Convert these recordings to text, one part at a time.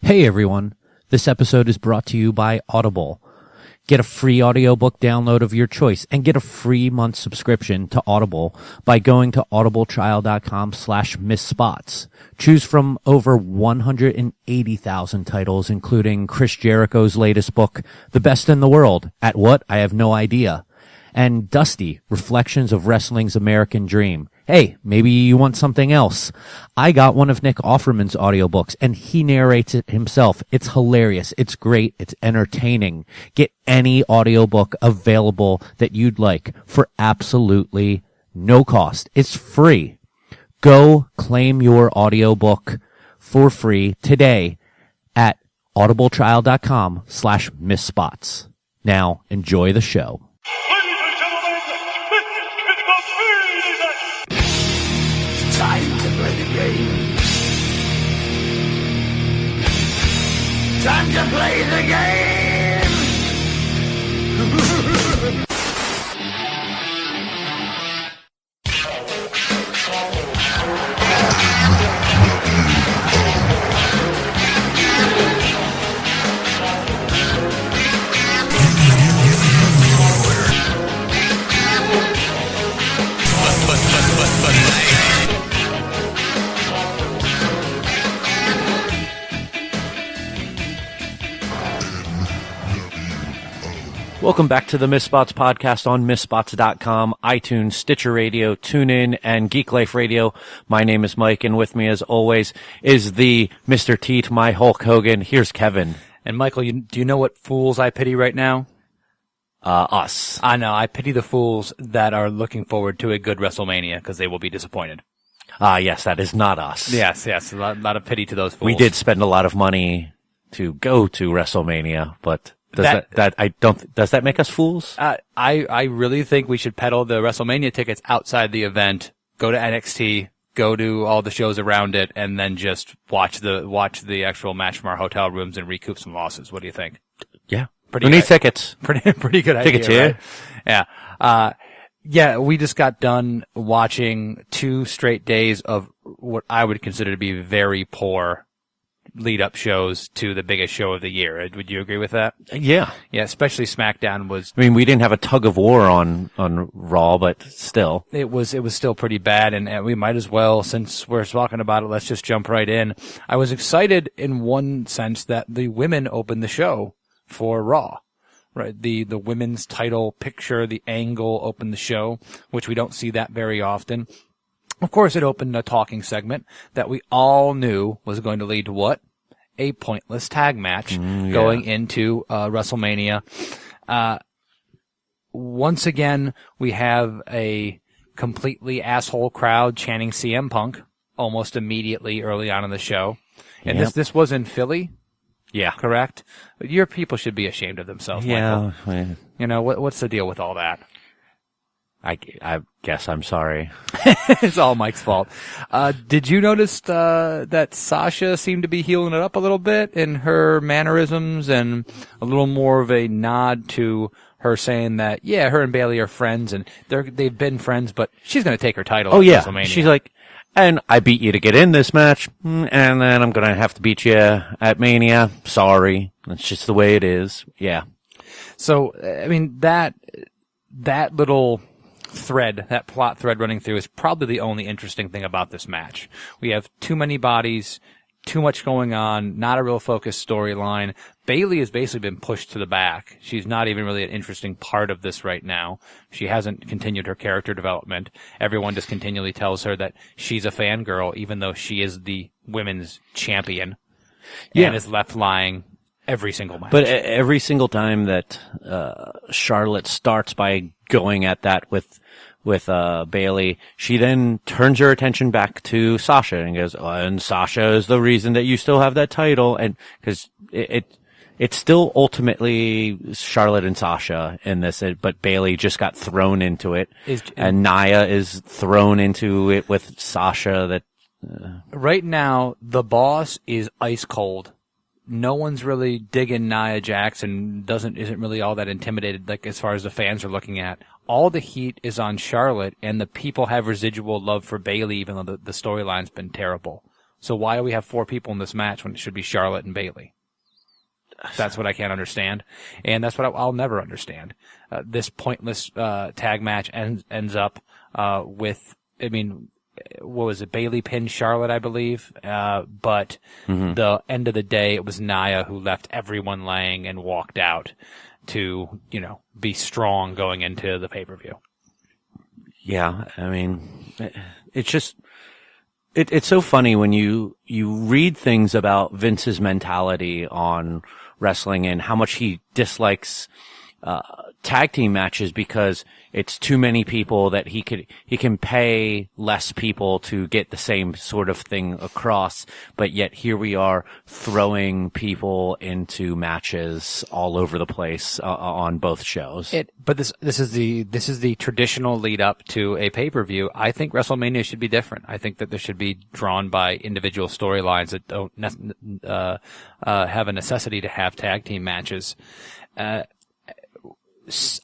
Hey everyone, this episode is brought to you by Audible. Get a free audiobook download of your choice and get a free month subscription to Audible by going to audibletrial.com/missspots. Choose from over 180,000 titles, including Chris Jericho's latest book, The Best in the World, At What? I Have No Idea, and Dusty, Reflections of Wrestling's American Dream. Hey, maybe you want something else. I got one of Nick Offerman's audiobooks, and he narrates it himself. It's hilarious. It's great. It's entertaining. Get any audiobook available that you'd like for absolutely no cost. It's free. Go claim your audiobook for free today at audibletrial.com/missspots. Now, enjoy the show. Time to play the game. Time to play the game. Welcome back to the Missspots podcast on missspots.com, iTunes, Stitcher Radio, TuneIn, and Geek Life Radio. My name is Mike, and with me, as always, is the Mr. T to my Hulk Hogan. Here's Kevin. And Michael, do you know what fools I pity right now? Us. I know. I pity the fools that are looking forward to a good WrestleMania because they will be disappointed. Yes, that is not us. Yes. A lot of pity to those fools. We did spend a lot of money to go to WrestleMania, but does that make us fools? I really think we should peddle the WrestleMania tickets outside the event, go to NXT, go to all the shows around it, and then just watch the actual match from our hotel rooms and recoup some losses. What do you think? Yeah. Who needs tickets? Pretty good idea. Tickets here. Right? Yeah. Yeah, we just got done watching 2 straight days of what I would consider to be very poor lead-up shows to the biggest show of the year. Would you agree with that? Yeah. Yeah, especially SmackDown was... I mean, we didn't have a tug of war on Raw, but still. It was still pretty bad, and we might as well, since we're talking about it, let's just jump right in. I was excited in one sense that the women opened the show for Raw. Right, the women's title picture, the angle opened the show, which we don't see that very often. Of course, it opened a talking segment that we all knew was going to lead to what? A pointless tag match going into WrestleMania. Once again, we have a completely asshole crowd chanting CM Punk almost immediately early on in the show. And this was in Philly. Yeah. Correct? Your people should be ashamed of themselves, Michael. Yeah. You know, what's the deal with all that? I guess I'm sorry. It's all Mike's fault. Did you notice that Sasha seemed to be healing it up a little bit in her mannerisms and a little more of a nod to her saying that, yeah, her and Bayley are friends and they've been friends, but she's going to take her title at WrestleMania. She's like, and I beat you to get in this match, and then I'm going to have to beat you at Mania. Sorry. That's just the way it is. Yeah. So, I mean, that little thread, that plot thread running through is probably the only interesting thing about this match. We have too many bodies, too much going on, not a real focused storyline. Bayley has basically been pushed to the back. She's not even really an interesting part of this right now. She hasn't continued her character development. Everyone just continually tells her that she's a fangirl, even though she is the women's champion and is left lying every single match. But every single time that Charlotte starts by going at that with Bayley, she then turns her attention back to Sasha and goes, and Sasha is the reason that you still have that title. And because it's still ultimately Charlotte and Sasha in this, but Bayley just got thrown into it. And Nia is thrown into it with Sasha. Right now, the boss is ice cold. No one's really digging Nia Jax and isn't really all that intimidated, like as far as the fans are looking at. All the heat is on Charlotte, and the people have residual love for Bayley, even though the storyline's been terrible. So why do we have 4 people in this match when it should be Charlotte and Bayley? That's what I can't understand, and that's what I'll never understand. This pointless tag match ends up with, I mean, what was it? Bayley pinned Charlotte, I believe. But the end of the day, it was Nia who left everyone laying and walked out to, be strong going into the pay-per-view. Yeah, I mean, it's just, it's so funny when you read things about Vince's mentality on wrestling and how much he dislikes tag team matches because it's too many people that he can pay less people to get the same sort of thing across, but yet here we are throwing people into matches all over the place on both shows. But this is the traditional lead up to a pay-per-view. I think WrestleMania should be different. I think that this should be drawn by individual storylines that don't have a necessity to have tag team matches.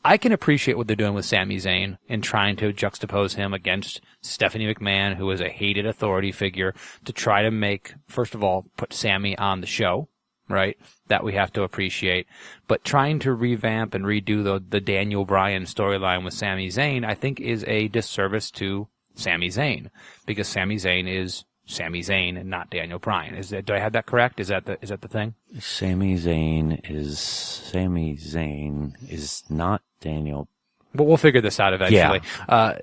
I can appreciate what they're doing with Sami Zayn and trying to juxtapose him against Stephanie McMahon, who is a hated authority figure, to try to make, first of all, put Sami on the show, right? That we have to appreciate. But trying to revamp and redo the Daniel Bryan storyline with Sami Zayn, I think is a disservice to Sami Zayn, because Sami Zayn is Sami Zayn and not Daniel Bryan. Do I have that correct? Is that the thing? Sami Zayn is not Daniel. But we'll figure this out eventually. Yeah.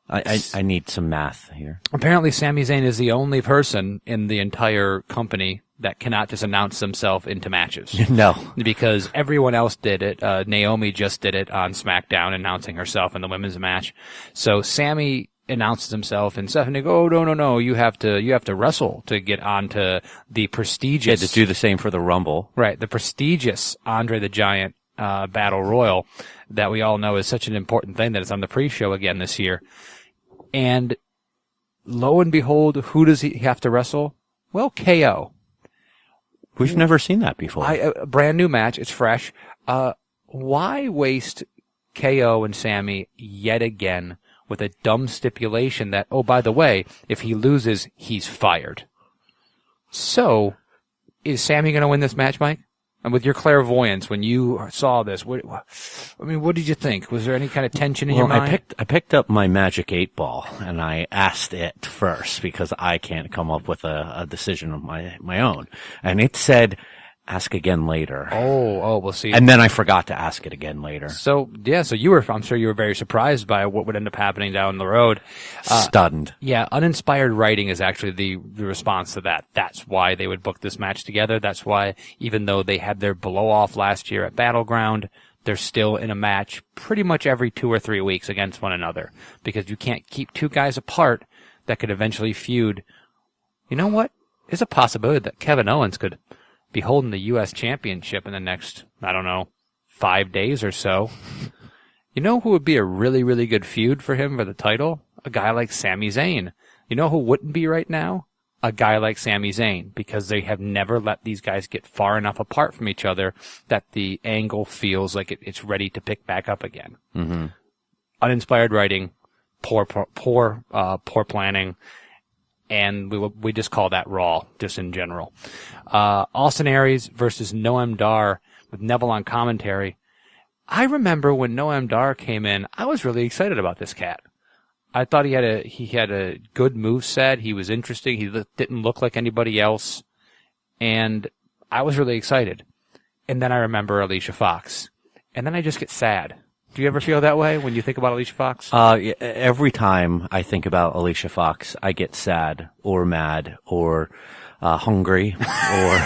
I need some math here. Apparently Sami Zayn is the only person in the entire company that cannot just announce himself into matches. No. Because everyone else did it. Naomi just did it on SmackDown, announcing herself in the women's match. So Sami announces himself, and Stephanie goes, "Oh, no, you have to wrestle to get onto the prestigious." Yeah, to do the same for the Rumble. Right, the prestigious Andre the Giant Battle Royal that we all know is such an important thing that it's on the pre-show again this year. And lo and behold, who does he have to wrestle? Well, KO. We've never seen that before. A brand new match. It's fresh. Why waste KO and Sami yet again with a dumb stipulation that, oh, by the way, if he loses, he's fired? So, is Sami going to win this match, Mike? And with your clairvoyance, when you saw this, what did you think? Was there any kind of tension in your mind? I picked up my Magic 8 Ball, and I asked it first because I can't come up with a decision of my own. And it said, ask again later. Oh, we'll see. And then I forgot to ask it again later. So I'm sure you were very surprised by what would end up happening down the road. Stunned. Yeah, uninspired writing is actually the response to that. That's why they would book this match together. That's why, even though they had their blow-off last year at Battleground, they're still in a match pretty much every 2 or 3 weeks against one another, because you can't keep two guys apart that could eventually feud. You know what? There's a possibility that Kevin Owens could be holding the U.S. Championship in the next, 5 days or so. You know who would be a really, really good feud for him for the title? A guy like Sami Zayn. You know who wouldn't be right now? A guy like Sami Zayn, because they have never let these guys get far enough apart from each other that the angle feels like it's ready to pick back up again. Mm-hmm. Uninspired writing, poor planning. And we just call that Raw, just in general. Austin Aries versus Noam Dar with Neville on commentary. I remember when Noam Dar came in, I was really excited about this cat. I thought he had a good moveset. He was interesting. He didn't look like anybody else. And I was really excited. And then I remember Alicia Fox. And then I just get sad. Do you ever feel that way when you think about Alicia Fox? Every time I think about Alicia Fox, I get sad or mad or hungry or...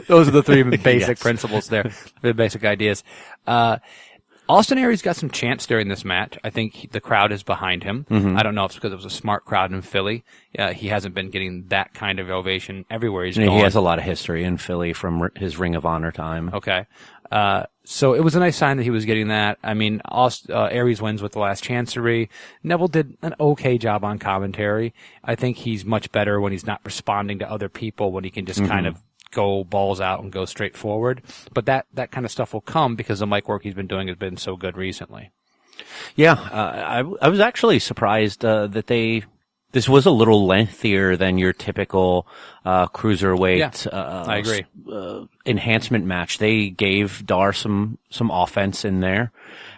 Those are the three basic principles there, the basic ideas. Austin Aries got some chants during this match. I think the crowd is behind him. Mm-hmm. I don't know if it's because it was a smart crowd in Philly. He hasn't been getting that kind of ovation everywhere he's gone. He has a lot of history in Philly from his Ring of Honor time. Okay. So it was a nice sign that he was getting that. I mean, Aries wins with the last chancery. Neville did an okay job on commentary. I think he's much better when he's not responding to other people, when he can just kind of go balls out and go straight forward. But that kind of stuff will come because the mic work he's been doing has been so good recently. Yeah, I was actually surprised that they This was a little lengthier than your typical cruiserweight I agree. Enhancement match. They gave Dar some offense in there,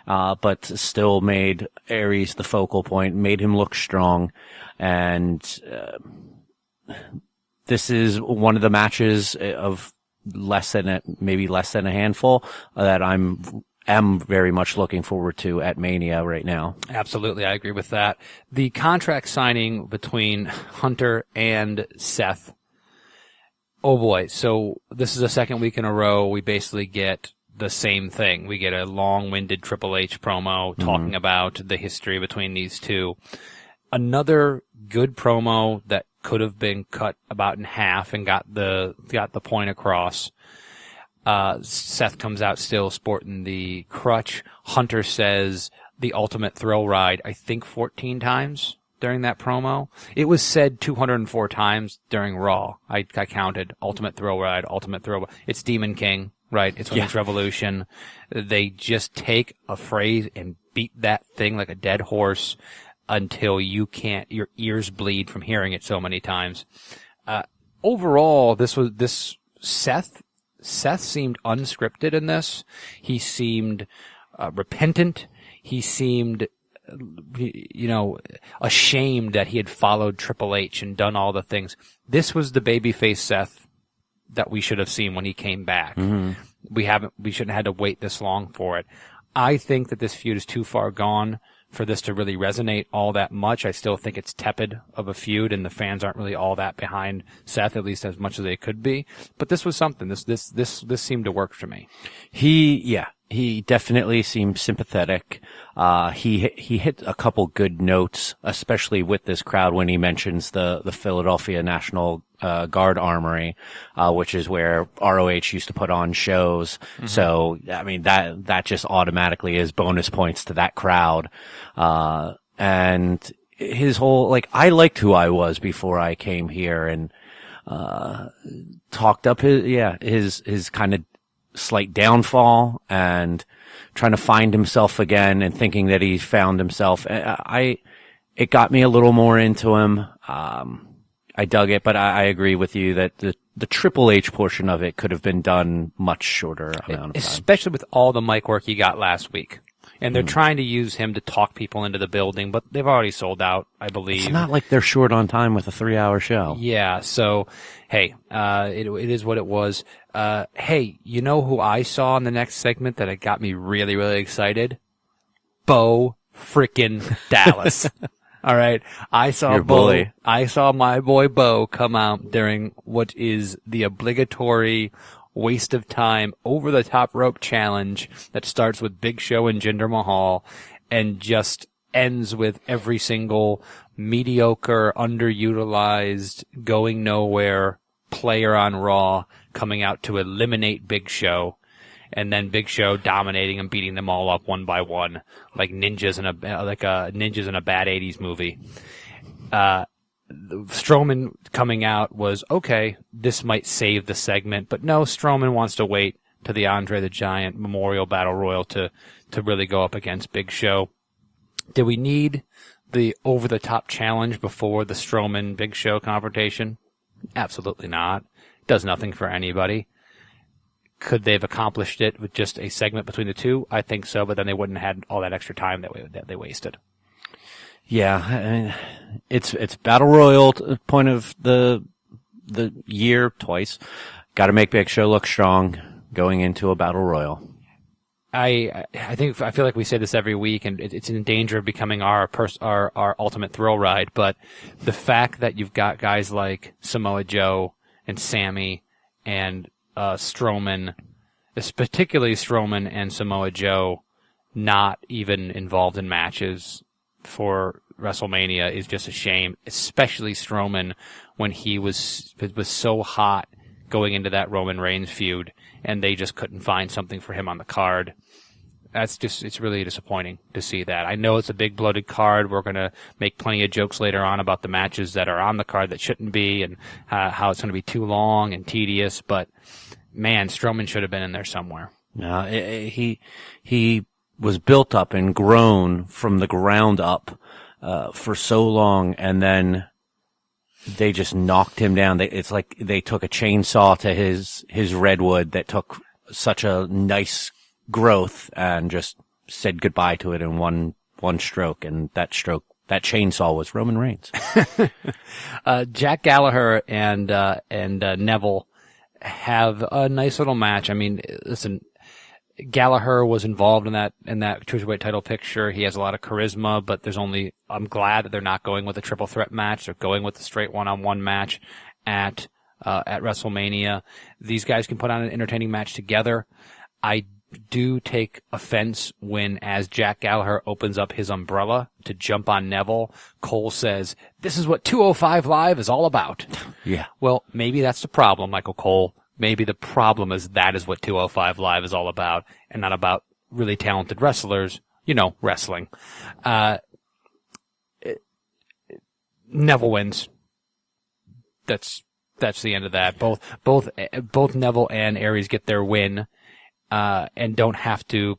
but still made Aries the focal point, made him look strong. And this is one of the matches of maybe less than a handful that am very much looking forward to at Mania right now. Absolutely, I agree with that. The contract signing between Hunter and Seth. Oh boy, so this is the second week in a row we basically get the same thing. We get a long-winded Triple H promo talking about the history between these two. Another good promo that could have been cut about in half and got the point across. Seth comes out still sporting the crutch. Hunter says the ultimate thrill ride, I think 14 times during that promo. It was said 204 times during Raw. I counted. Ultimate thrill ride, ultimate thrill. It's Demon King, right? It's Women's Revolution. They just take a phrase and beat that thing like a dead horse until your ears bleed from hearing it so many times. Overall, Seth seemed unscripted in this. He seemed repentant. He seemed, ashamed that he had followed Triple H and done all the things. This was the babyface Seth that we should have seen when he came back. Mm-hmm. We shouldn't have had to wait this long for it. I think that this feud is too far gone for this to really resonate all that much. I still think it's tepid of a feud, and the fans aren't really all that behind Seth, at least as much as they could be. But this was something. This seemed to work for me. He definitely seemed sympathetic. He hit a couple good notes, especially with this crowd when he mentions the Philadelphia National Guard Armory, which is where ROH used to put on shows. Mm-hmm. So, I mean, that just automatically is bonus points to that crowd. And his whole, I liked who I was before I came here, and talked up his kind of slight downfall and trying to find himself again and thinking that he found himself. It got me a little more into him. I dug it, but I agree with you that the Triple H portion of it could have been done much shorter amount of time. Especially with all the mic work he got last week. And they're trying to use him to talk people into the building, but they've already sold out, I believe. It's not like they're short on time with a 3-hour show. Yeah, so, hey, it is what it was. Hey, you know who I saw in the next segment that it got me really, really excited? Bo frickin' Dallas. All right. I saw my boy Bo come out during what is the obligatory waste of time over the top rope challenge that starts with Big Show and Jinder Mahal and just ends with every single mediocre, underutilized, going nowhere player on Raw coming out to eliminate Big Show, and then Big Show dominating and beating them all up one by one like ninjas in a bad 80s movie. Strowman coming out was, okay, this might save the segment, but no, Strowman wants to wait to the Andre the Giant Memorial Battle Royal to really go up against Big Show. Did we need the over-the-top challenge before the Strowman-Big Show confrontation? Absolutely not. It does nothing for anybody. Could they have accomplished it with just a segment between the two? I think so, but then they wouldn't have had all that extra time that they wasted. Yeah, I mean, it's Battle Royal point of the year twice. Got to make Big Show look strong going into a Battle Royal. I feel like we say this every week, and it's in danger of becoming our ultimate thrill ride. But the fact that you've got guys like Samoa Joe and Sammy and Strowman, particularly Strowman and Samoa Joe, not even involved in matches for WrestleMania is just a shame, especially Strowman when he was so hot going into that Roman Reigns feud, and they just couldn't find something for him on the card. It's really disappointing to see that. I know it's a big bloated card. We're going to make plenty of jokes later on about the matches that are on the card that shouldn't be, and how it's going to be too long and tedious, but man, Strowman should have been in there somewhere. No, he was built up and grown from the ground up for so long, and then they just knocked him down. It's like they took a chainsaw to his redwood that took such a nice growth and just said goodbye to it in one stroke. And that chainsaw was Roman Reigns. Jack Gallagher and Neville have a nice little match. I mean, listen, Gallagher was involved in that cruiserweight title picture. He has a lot of charisma, but I'm glad that they're not going with a triple threat match. They're going with a straight one-on-one match at WrestleMania. These guys can put on an entertaining match together. I do take offense when, as Jack Gallagher opens up his umbrella to jump on Neville, Cole says, "This is what 205 Live is all about." Yeah. Well, maybe that's the problem, Michael Cole. Maybe the problem is that is what 205 Live is all about, and not about really talented wrestlers, wrestling. Neville wins. That's the end of that. Both Neville and Aries get their win, and don't have to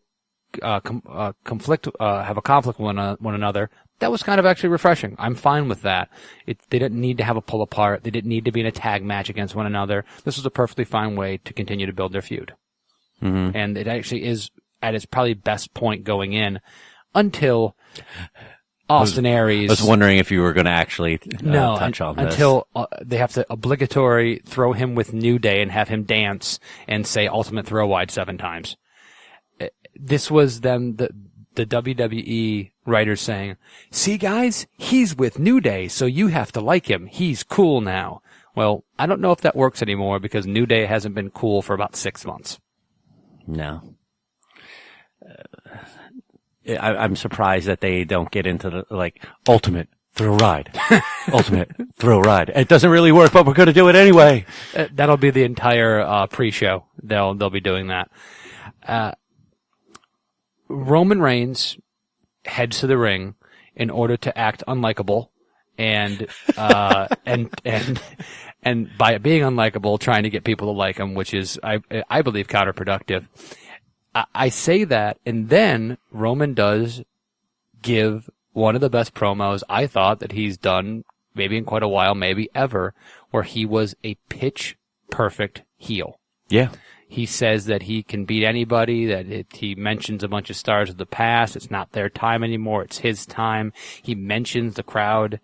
have a conflict with one another. That was kind of actually refreshing. I'm fine with that. They didn't need to have a pull apart. They didn't need to be in a tag match against one another. This was a perfectly fine way to continue to build their feud. Mm-hmm. And it actually is at its probably best point going in until Austin Aries. I was wondering if you were going to actually touch on this. Until they have to obligatory throw him with New Day and have him dance and say Ultimate Throw Wide 7 times. This was them, the WWE writers saying, "See guys, he's with New Day, so you have to like him. He's cool now." Well, I don't know if that works anymore because New Day hasn't been cool for about 6 months. No. I'm surprised that they don't get into the, Ultimate Thrill Ride. Ultimate Thrill Ride. It doesn't really work, but we're going to do it anyway. That'll be the entire pre-show. They'll be doing that. Roman Reigns heads to the ring in order to act unlikable and by being unlikable, trying to get people to like him, which is, I believe, counterproductive. I say that, and then Roman does give one of the best promos I thought that he's done maybe in quite a while, maybe ever, where he was a pitch perfect heel. Yeah. He says that he can beat anybody, that he mentions a bunch of stars of the past. It's not their time anymore. It's his time. He mentions the crowd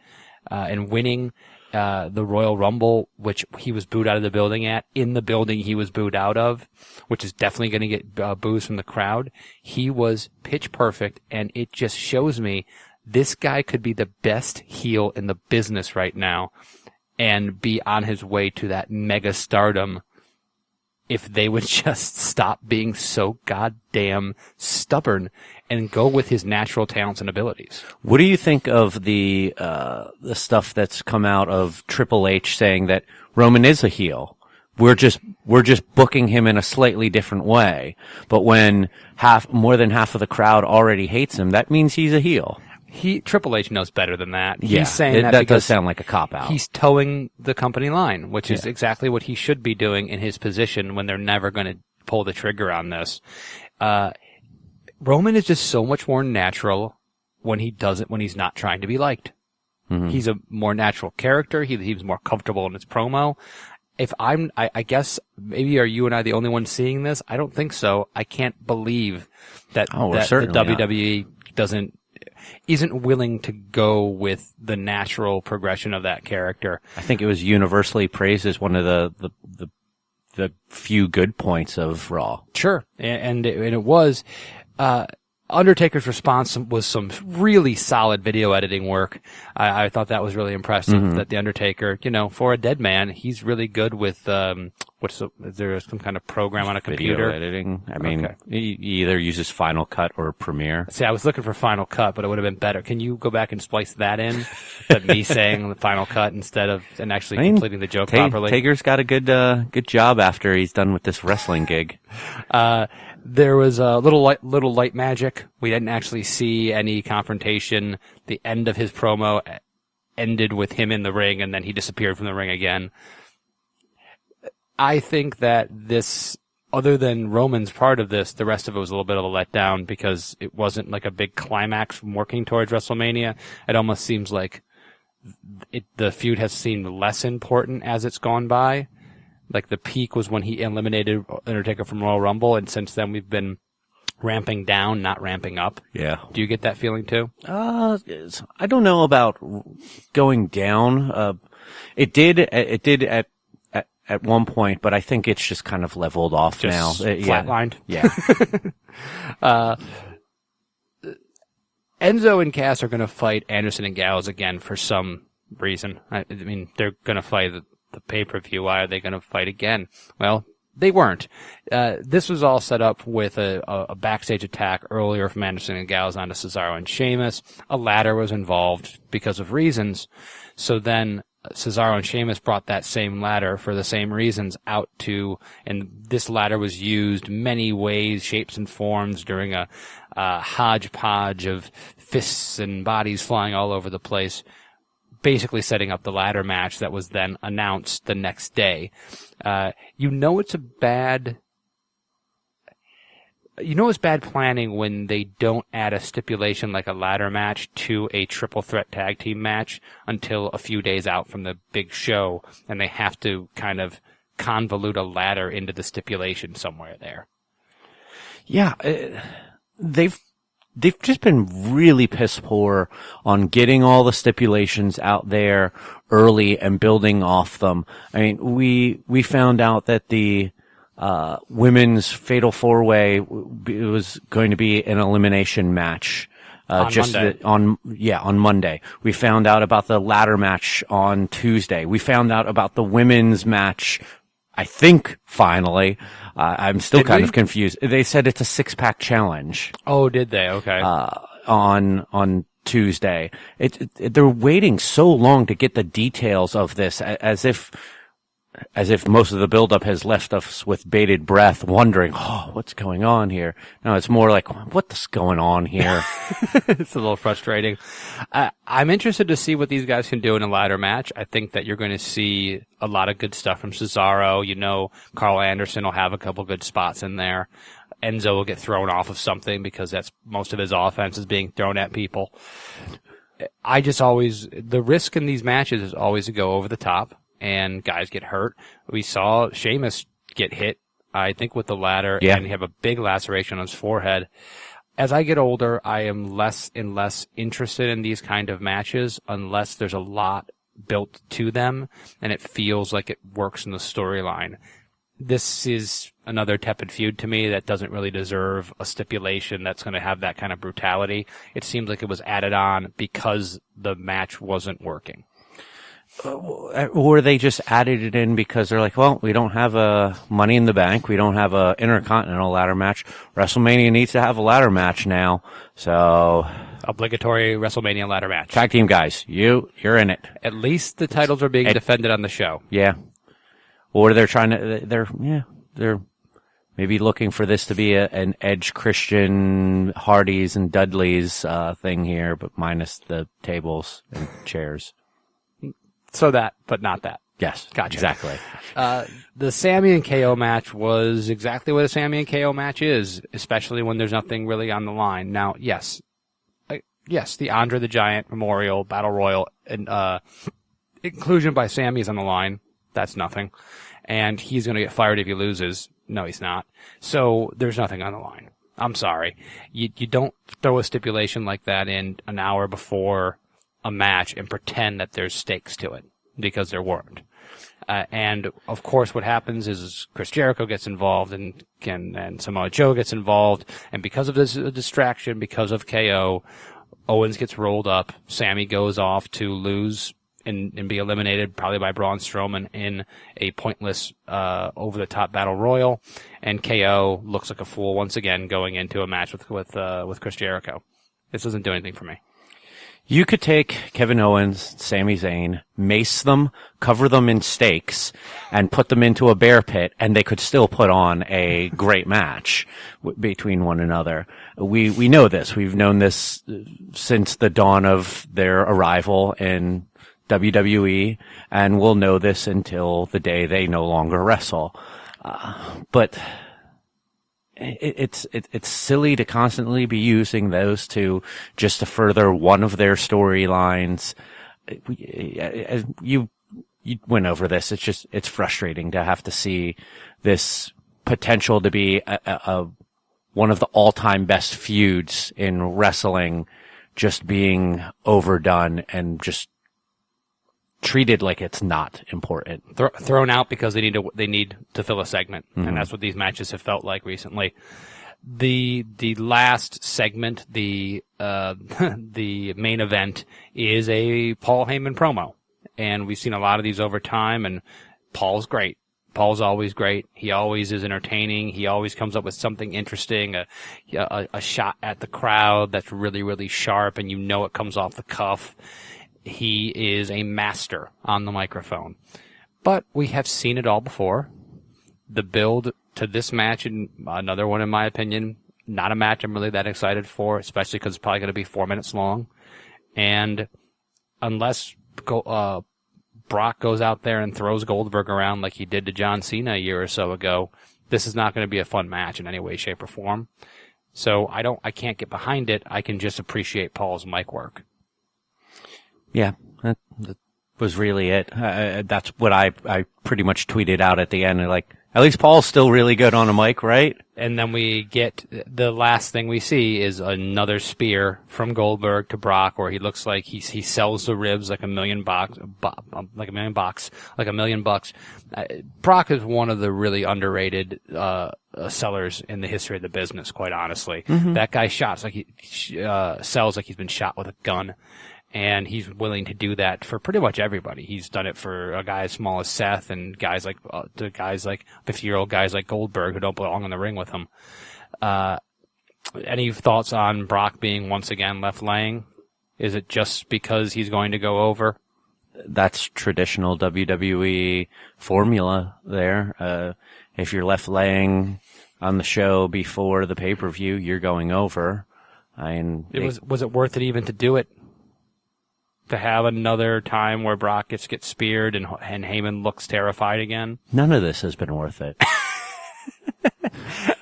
and winning the Royal Rumble, which he was booed out of the building in the building he was booed out of, which is definitely going to get boos from the crowd. He was pitch perfect, and it just shows me this guy could be the best heel in the business right now and be on his way to that mega stardom if they would just stop being so goddamn stubborn and go with his natural talents and abilities. What do you think of the stuff that's come out of Triple H saying that Roman is a heel? We're just booking him in a slightly different way. But when more than half of the crowd already hates him, that means he's a heel. Triple H knows better than that. Yeah, he's saying that does because sound like a cop-out. He's towing the company line, which is exactly what he should be doing in his position when they're never going to pull the trigger on this. Roman is just so much more natural when he's not trying to be liked. Mm-hmm. He's a more natural character. He's more comfortable in his promo. I guess maybe are you and I the only ones seeing this? I don't think so. I can't believe that the WWE isn't willing to go with the natural progression of that character. I think it was universally praised as one of the few good points of Raw. Sure. And it was, Undertaker's response was some really solid video editing work. I thought that was really impressive that the Undertaker, for a dead man, he's really good with, is there some kind of program on a computer? Video editing. I mean, he either uses Final Cut or Premiere. See, I was looking for Final Cut, but it would have been better. Can you go back and splice that in? That me saying the Final Cut instead of, and actually completing the joke properly? Taker's got a good job after he's done with this wrestling gig. There was a little light magic. We didn't actually see any confrontation. The end of his promo ended with him in the ring, and then he disappeared from the ring again. I think that this other than Roman's part of this, the rest of it was a little bit of a letdown because it wasn't like a big climax from working towards WrestleMania. It almost seems like the feud has seemed less important as it's gone by. Like the peak was when he eliminated Undertaker from Royal Rumble, and since then we've been ramping down, not ramping up. Yeah. Do you get that feeling too? I don't know about going down. It did at one point, but I think it's just kind of leveled off now. Flatlined. Yeah. Enzo and Cass are going to fight Anderson and Gallows again for some reason. I mean, they're going to fight the pay-per-view. Why are they going to fight again? Well, they weren't. This was all set up with a backstage attack earlier from Anderson and Gallows onto Cesaro and Sheamus. A ladder was involved because of reasons. So then Cesaro and Sheamus brought that same ladder for the same reasons out to, and this ladder was used many ways, shapes and forms during a hodgepodge of fists and bodies flying all over the place, basically setting up the ladder match that was then announced the next day. It's bad planning when they don't add a stipulation like a ladder match to a triple threat tag team match until a few days out from the big show, and they have to kind of convolute a ladder into the stipulation somewhere there. Yeah, they've just been really piss poor on getting all the stipulations out there early and building off them. I mean, we found out that the women's fatal four-way was going to be an elimination match. On Monday. We found out about the ladder match on Tuesday. We found out about the women's match, I think, finally. I'm still kind of confused. They said it's a 6-pack challenge. Oh, did they? Okay. On Tuesday. They're waiting so long to get the details of this, as if most of the buildup has left us with bated breath, wondering, what's going on here? No, it's more like, what's going on here? It's a little frustrating. I'm interested to see what these guys can do in a ladder match. I think that you're going to see a lot of good stuff from Cesaro. Carl Anderson will have a couple good spots in there. Enzo will get thrown off of something because that's most of his offense is being thrown at people. The risk in these matches is always to go over the top and guys get hurt. We saw Sheamus get hit, I think, with the ladder, and he have a big laceration on his forehead. As I get older, I am less and less interested in these kind of matches unless there's a lot built to them and it feels like it works in the storyline. This is another tepid feud to me that doesn't really deserve a stipulation that's going to have that kind of brutality. It seems like it was added on because the match wasn't working. Or they just added it in because they're like, well, we don't have a Money in the Bank. We don't have a Intercontinental ladder match. WrestleMania needs to have a ladder match now. So obligatory WrestleMania ladder match. Tag team guys, you're in it. At least the titles are being defended on the show. Yeah. Or they're maybe looking for this to be an Edge, Christian, Hardys, and Dudleys thing here, but minus the tables and chairs. So that, but not that. Yes. Gotcha. Exactly. The Sami and KO match was exactly what a Sami and KO match is, especially when there's nothing really on the line. Now, yes, the Andre the Giant Memorial Battle Royal and inclusion by Sami is on the line. That's nothing. And he's going to get fired if he loses. No, he's not. So there's nothing on the line. I'm sorry. You don't throw a stipulation like that in an hour before a match and pretend that there's stakes to it, because there weren't. And of course what happens is Chris Jericho gets involved and Samoa Joe gets involved, and because of this distraction, because of KO, Owens gets rolled up, Sami goes off to lose and be eliminated probably by Braun Strowman in a pointless over-the-top battle royal, and KO looks like a fool once again going into a match with Chris Jericho. This doesn't do anything for me. You could take Kevin Owens, Sami Zayn, mace them, cover them in stakes, and put them into a bear pit, and they could still put on a great match between one another. We know this. We've known this since the dawn of their arrival in WWE, and we'll know this until the day they no longer wrestle. But it's silly to constantly be using those two just to further one of their storylines. You went over this. It's frustrating to have to see this potential to be one of the all-time best feuds in wrestling just being overdone and just treated like it's not important. Thrown out because they need to fill a segment, and that's what these matches have felt like recently. The last segment, the main event, is a Paul Heyman promo, and we've seen a lot of these over time. And Paul's great. Paul's always great. He always is entertaining. He always comes up with something interesting, a shot at the crowd that's really, really sharp, and it comes off the cuff. He is a master on the microphone. But we have seen it all before. The build to this match, and another one in my opinion, not a match I'm really that excited for, especially because it's probably going to be 4 minutes long. And unless Brock goes out there and throws Goldberg around like he did to John Cena a year or so ago, this is not going to be a fun match in any way, shape, or form. So I can't get behind it. I can just appreciate Paul's mic work. Yeah, that was really it. That's what I pretty much tweeted out at the end. Like, at least Paul's still really good on a mic, right? And then we get the last thing we see is another spear from Goldberg to Brock, where he looks like he sells the ribs like $1 million. Brock is one of the really underrated sellers in the history of the business, quite honestly. Mm-hmm. That guy sells like he's been shot with a gun. And he's willing to do that for pretty much everybody. He's done it for a guy as small as Seth and guys like 50-year-old guys like Goldberg who don't belong in the ring with him. Any thoughts on Brock being once again left laying? Is it just because he's going to go over? That's traditional WWE formula there. If you're left laying on the show before the pay-per-view, you're going over. Was it worth it even to do it? To have another time where Brock gets speared and Heyman looks terrified again? None of this has been worth it.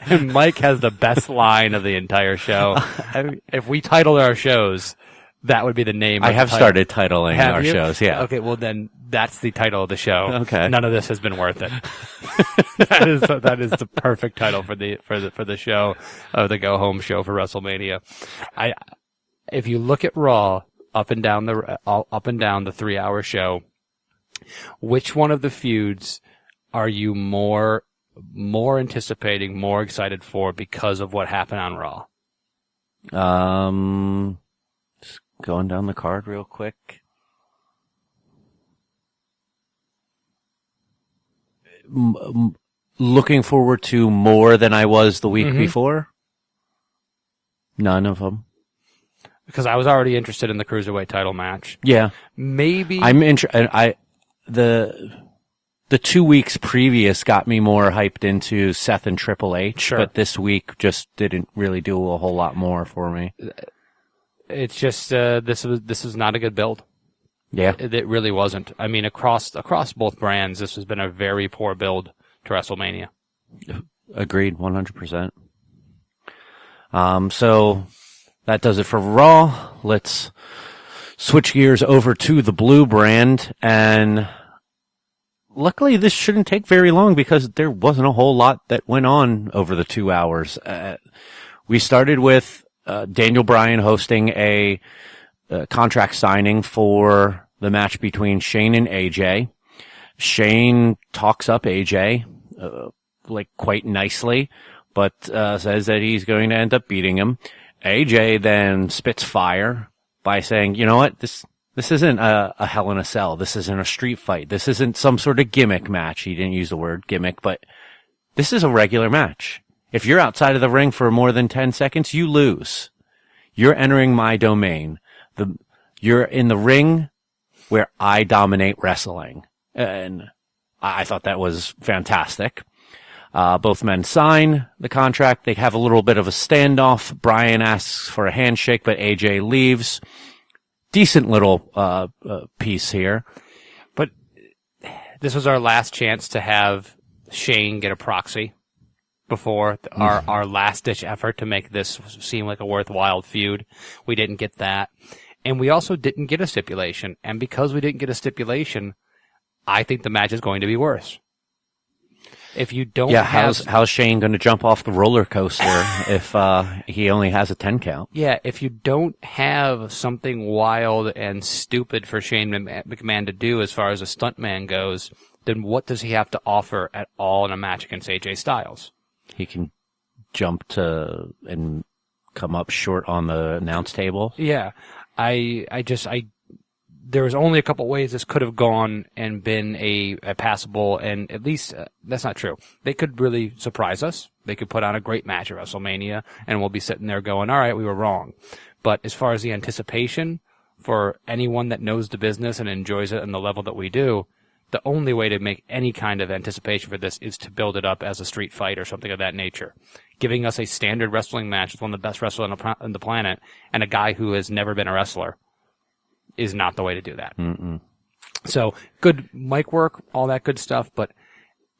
And Mike has the best line of the entire show. If we titled our shows, that would be the name. I have started titling our shows, yeah. Okay, well then that's the title of the show. Okay. None of this has been worth it. That is the perfect title for the show, the go home show for WrestleMania. If you look at Raw, up and down the 3-hour show, which one of the feuds are you more anticipating, more excited for because of what happened on Raw? Just going down the card real quick. Looking forward to more than I was the week before? None of them. Because I was already interested in the Cruiserweight title match. Yeah. Maybe. The 2 weeks previous got me more hyped into Seth and Triple H. Sure. But this week just didn't really do a whole lot more for me. It's just, this was not a good build. Yeah. It really wasn't. I mean, across both brands, this has been a very poor build to WrestleMania. Agreed, 100%. So that does it for Raw. Let's switch gears over to the Blue brand, and luckily this shouldn't take very long because there wasn't a whole lot that went on over the 2 hours. We started with Daniel Bryan hosting a contract signing for the match between Shane and AJ. Shane talks up AJ, quite nicely, but says that he's going to end up beating him. AJ then spits fire by saying, you know what, this isn't a Hell in a Cell. This isn't a street fight. This isn't some sort of gimmick match. He didn't use the word gimmick, but this is a regular match. If you're outside of the ring for more than 10 seconds, you lose. You're entering my domain. You're in the ring where I dominate wrestling. And I thought that was fantastic. Both men sign the contract. They have a little bit of a standoff. Bryan asks for a handshake, but AJ leaves. Decent little piece here. But this was our last chance to have Shane get a proxy. before, our last-ditch effort to make this seem like a worthwhile feud. We didn't get that. And we also didn't get a stipulation. And because we didn't get a stipulation, I think the match is going to be worse. If you don't how's Shane going to jump off the roller coaster if he only has a 10 count? Yeah, if you don't have something wild and stupid for Shane McMahon to do as far as a stuntman goes, then what does he have to offer at all in a match against AJ Styles? He can jump to and come up short on the announce table. Yeah, there was only a couple ways this could have gone and been a passable, and at least that's not true. They could really surprise us. They could put on a great match at WrestleMania, and we'll be sitting there going, all right, we were wrong. But as far as the anticipation for anyone that knows the business and enjoys it on the level that we do, the only way to make any kind of anticipation for this is to build it up as a street fight or something of that nature. Giving us a standard wrestling match with one of the best wrestlers on the planet and a guy who has never been a wrestler is not the way to do that. Mm-mm. So, good mic work, all that good stuff, but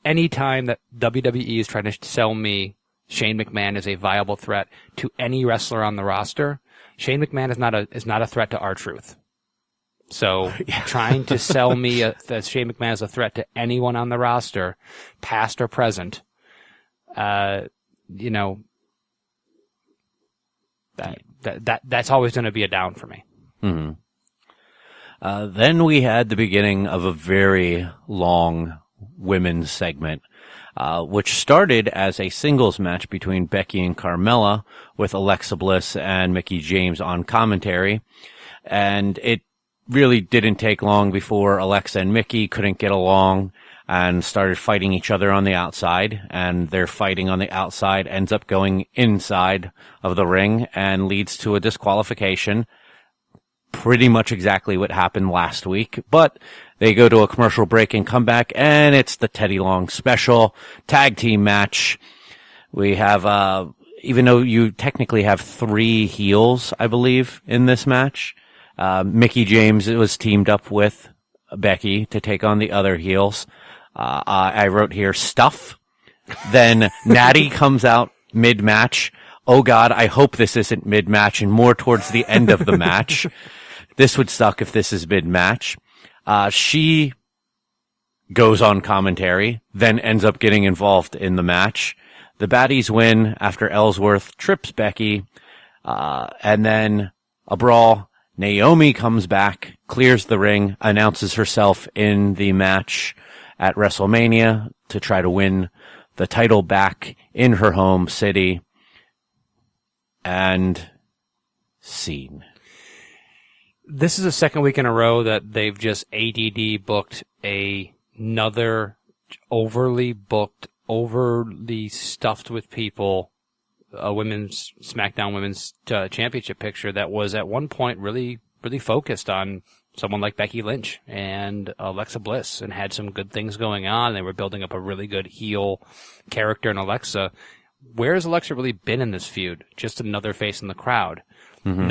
any time that WWE is trying to sell me Shane McMahon as a viable threat to any wrestler on the roster, Shane McMahon is not a threat to R-Truth. So, trying to sell me that Shane McMahon is a threat to anyone on the roster, past or present, that's always going to be a down for me. Mm-hmm. Then we had the beginning of a very long women's segment, which started as a singles match between Becky and Carmella with Alexa Bliss and Mickie James on commentary. And it really didn't take long before Alexa and Mickie couldn't get along and started fighting each other on the outside. And their fighting on the outside ends up going inside of the ring and leads to a disqualification. Pretty much exactly what happened last week, but they go to a commercial break and come back, and it's the Teddy Long special tag team match. We have, even though you technically have 3 heels, I believe, in this match, Mickie James was teamed up with Becky to take on the other heels. I wrote here stuff. Then Natty comes out mid-match. Oh God, I hope this isn't mid-match and more towards the end of the match. This would suck if this is mid-match. She goes on commentary, then ends up getting involved in the match. The baddies win after Ellsworth trips Becky, and then a brawl. Naomi comes back, clears the ring, announces herself in the match at WrestleMania to try to win the title back in her home city. And scene. This is the second week in a row that they've just ADD booked another overly booked, overly stuffed with people, a women's SmackDown Women's Championship picture that was at one point really, really focused on someone like Becky Lynch and Alexa Bliss and had some good things going on. They were building up a really good heel character in Alexa. Where has Alexa really been in this feud? Just another face in the crowd. Mm-hmm.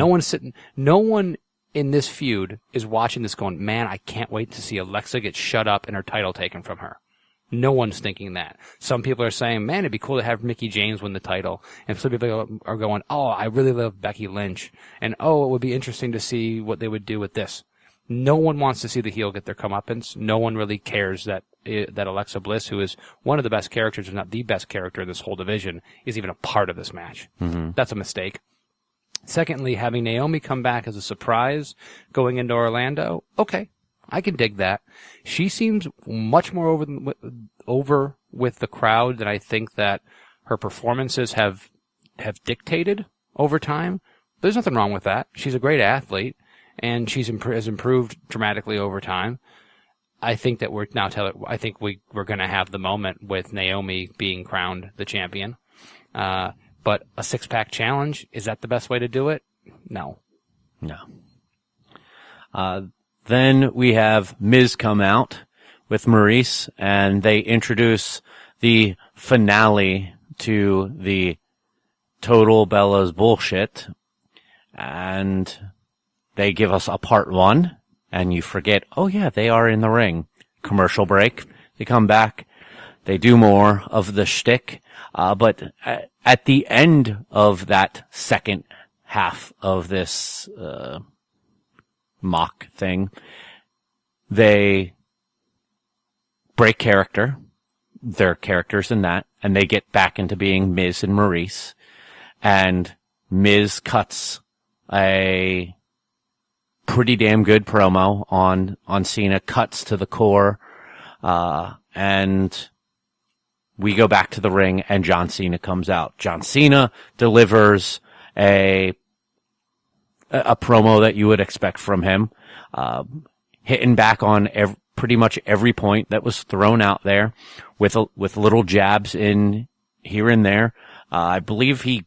No one in this feud is watching this going, man, I can't wait to see Alexa get shut up and her title taken from her. No one's thinking that. Some people are saying, man, it'd be cool to have Mickie James win the title. And some people are going, oh, I really love Becky Lynch. And oh, it would be interesting to see what they would do with this. No one wants to see the heel get their comeuppance. No one really cares that Alexa Bliss, who is one of the best characters, if not the best character in this whole division, is even a part of this match. Mm-hmm. That's a mistake. Secondly, having Naomi come back as a surprise going into Orlando, okay, I can dig that. She seems much more over with the crowd than I think that her performances have dictated over time. There's nothing wrong with that. She's a great athlete, and she's has improved dramatically over time. I think that we're going to have the moment with Naomi being crowned the champion. But a 6-pack challenge, is that the best way to do it? No. Then we have Miz come out with Maurice, and they introduce the finale to the Total Bella's bullshit, and they give us a part 1, and you forget, oh yeah, they are in the ring. Commercial break. They come back. They do more of the shtick, but at the end of that second half of this mock thing, they break character, their characters in that, and they get back into being Miz and Maurice, and Miz cuts a pretty damn good promo on Cena, cuts to the core, and we go back to the ring, and John Cena comes out. John Cena delivers a promo that you would expect from him, hitting back on pretty much every point that was thrown out there, with little jabs in here and there. I believe he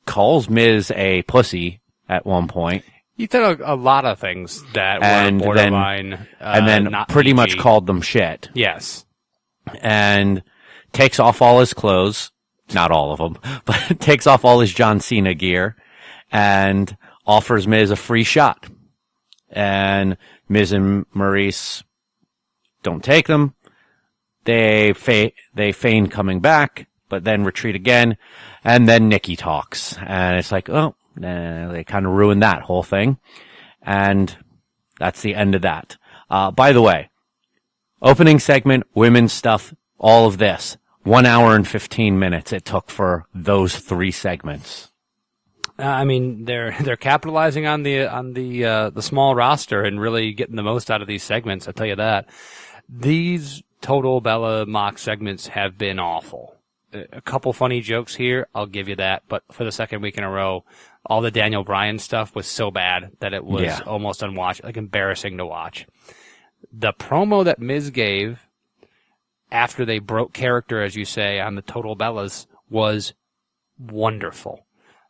calls Miz a pussy at one point. He said a lot of things that were borderline, and then not pretty PG. much called them shit. Yes. And takes off all his clothes, not all of them, but takes off all his John Cena gear and offers Miz a free shot. And Miz and Maurice don't take them. They feign coming back, but then retreat again. And then Nikki talks. And it's like, oh, they kind of ruined that whole thing. And that's the end of that. By the way, opening segment, women's stuff, all of this. 1 hour and 15 minutes it took for those 3 segments. I mean, they're capitalizing on the small roster and really getting the most out of these segments. I'll tell you that. These Total Bella mock segments have been awful. A couple funny jokes here, I'll give you that. But for the second week in a row, all the Daniel Bryan stuff was so bad that it was almost unwatchable, like embarrassing to watch. The promo that Miz gave after they broke character, as you say, on the Total Bellas was wonderful.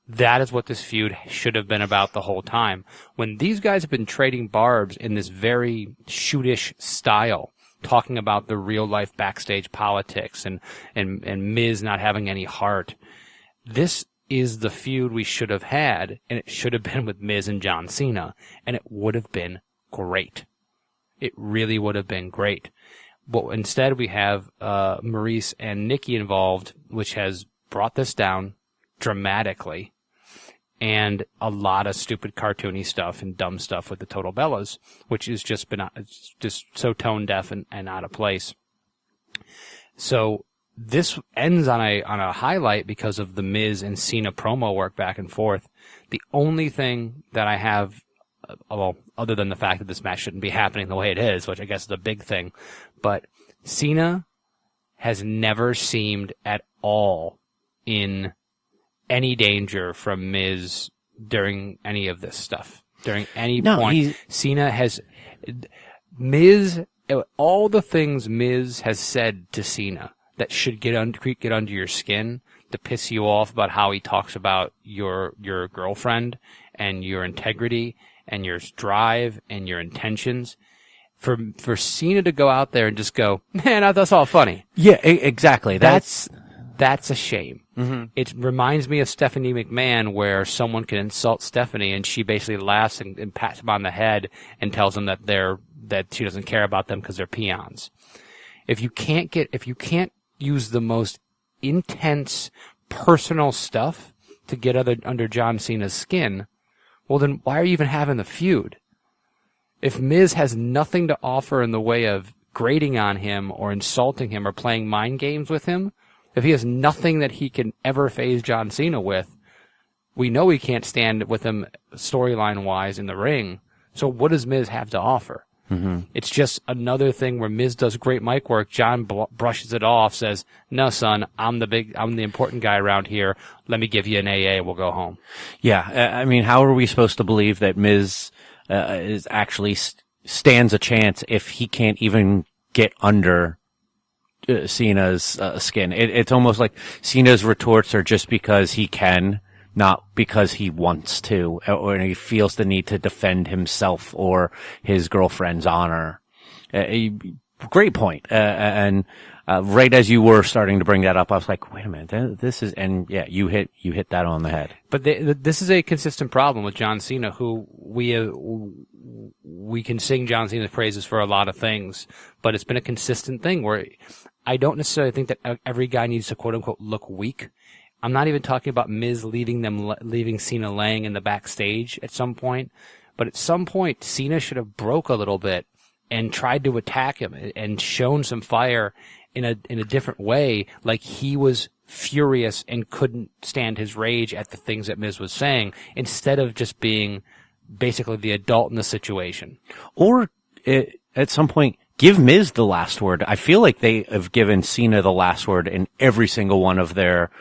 That is what this feud should have been about the whole time. When these guys have been trading barbs in this very shootish style, talking about the real life backstage politics and Miz not having any heart, this is the feud we should have had, and it should have been with Miz and John Cena, and it would have been great. It really would have been great. But instead we have Maurice and Nikki involved, which has brought this down dramatically, and a lot of stupid cartoony stuff and dumb stuff with the Total Bellas, which has just been just so tone deaf and out of place. So this ends on a highlight because of the Miz and Cena promo work back and forth. The only thing that I have, well, other than the fact that this match shouldn't be happening the way it is, which I guess is a big thing, but Cena has never seemed at all in any danger from Miz during any of this stuff. During any point, Cena has... Miz, all the things Miz has said to Cena that should get under your skin to piss you off about how he talks about your girlfriend and your integrity and your drive and your intentions. For Cena to go out there and just go, man, that's all funny. Yeah, exactly. That's a shame. Mm-hmm. It reminds me of Stephanie McMahon, where someone can insult Stephanie and she basically laughs and pats him on the head and tells them that she doesn't care about them because they're peons. If you can't use the most intense personal stuff to get under John Cena's skin, well then why are you even having the feud? If Miz has nothing to offer in the way of grating on him or insulting him or playing mind games with him, if he has nothing that he can ever phase John Cena with, we know he can't stand with him storyline-wise in the ring. So what does Miz have to offer? Mm-hmm. It's just another thing where Miz does great mic work. John brushes it off, says, "No, son, I'm the important guy around here. Let me give you an AA. We'll go home." Yeah, I mean, how are we supposed to believe that Miz is actually stands a chance if he can't even get under Cena's skin? It's almost like Cena's retorts are just because he can, not because he wants to, or he feels the need to defend himself or his girlfriend's honor. Great point. And right as you were starting to bring that up, I was like, wait a minute, this is, and yeah, you hit that on the head. But this is a consistent problem with John Cena, who we can sing John Cena's praises for a lot of things, but it's been a consistent thing where I don't necessarily think that every guy needs to quote unquote look weak. I'm not even talking about Miz leaving Cena laying in the backstage at some point, but at some point Cena should have broke a little bit and tried to attack him and shown some fire in a different way, like he was furious and couldn't stand his rage at the things that Miz was saying, instead of just being basically the adult in the situation. Or at some point, give Miz the last word. I feel like they have given Cena the last word in every single one of their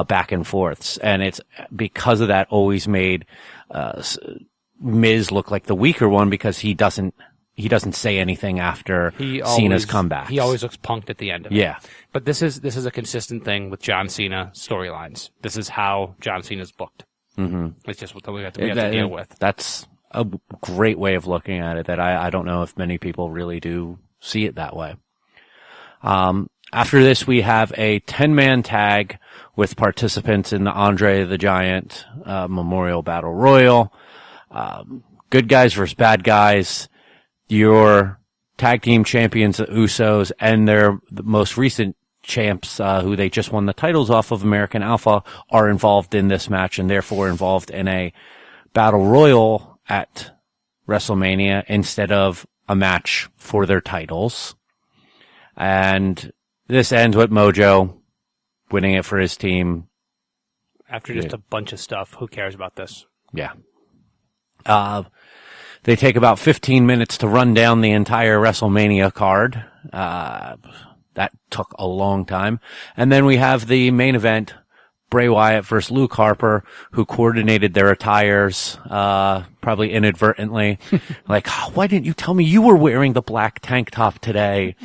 back and forths, and it's because of that always made Miz look like the weaker one, because he doesn't say anything after Cena's comeback. He always looks punked at the end of it. Yeah. But this is a consistent thing with John Cena storylines. This is how John Cena's booked. Mm-hmm. It's just what we have to deal with. That's a great way of looking at it that I don't know if many people really do see it that way. After this, we have a 10-man tag with participants in the Andre the Giant Memorial Battle Royal. Good guys versus bad guys. Your tag team champions, the Usos, and the most recent champs, who they just won the titles off of, American Alpha, are involved in this match and therefore involved in a battle royal at WrestleMania instead of a match for their titles. And this ends with Mojo winning it for his team. After just a bunch of stuff, who cares about this? Yeah. They take about 15 minutes to run down the entire WrestleMania card. That took a long time. And then we have the main event, Bray Wyatt versus Luke Harper, who coordinated their attires, probably inadvertently. Like, why didn't you tell me you were wearing the black tank top today?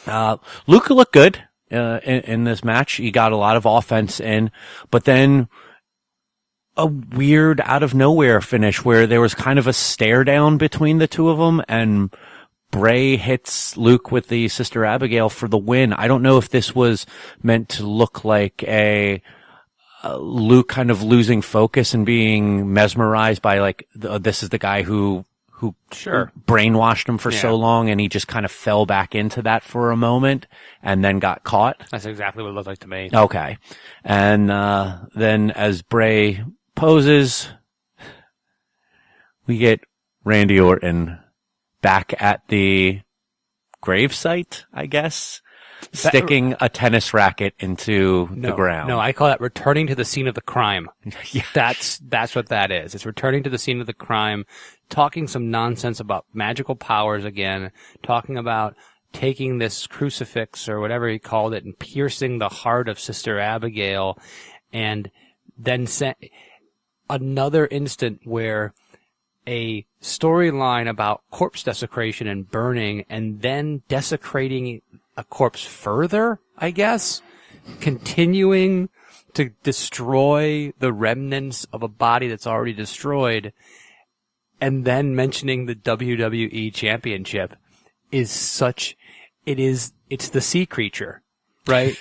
Luke looked good, in this match. He got a lot of offense in, but then a weird out of nowhere finish where there was kind of a stare down between the two of them, and Bray hits Luke with the Sister Abigail for the win. I don't know if this was meant to look like a Luke kind of losing focus and being mesmerized by, like, this is the guy who Sure brainwashed him for so long, and he just kind of fell back into that for a moment and then got caught. That's exactly what it looked like to me. Okay. And then as Bray poses, we get Randy Orton back at the gravesite, I guess, sticking a tennis racket into the ground. No, I call that returning to the scene of the crime. Yeah. That's what that is. It's returning to the scene of the crime, talking some nonsense about magical powers again, talking about taking this crucifix or whatever he called it and piercing the heart of Sister Abigail, and then another instant where a storyline about corpse desecration and burning, and then desecrating a corpse further, I guess, continuing to destroy the remnants of a body that's already destroyed, and then mentioning the WWE Championship it's the sea creature, right?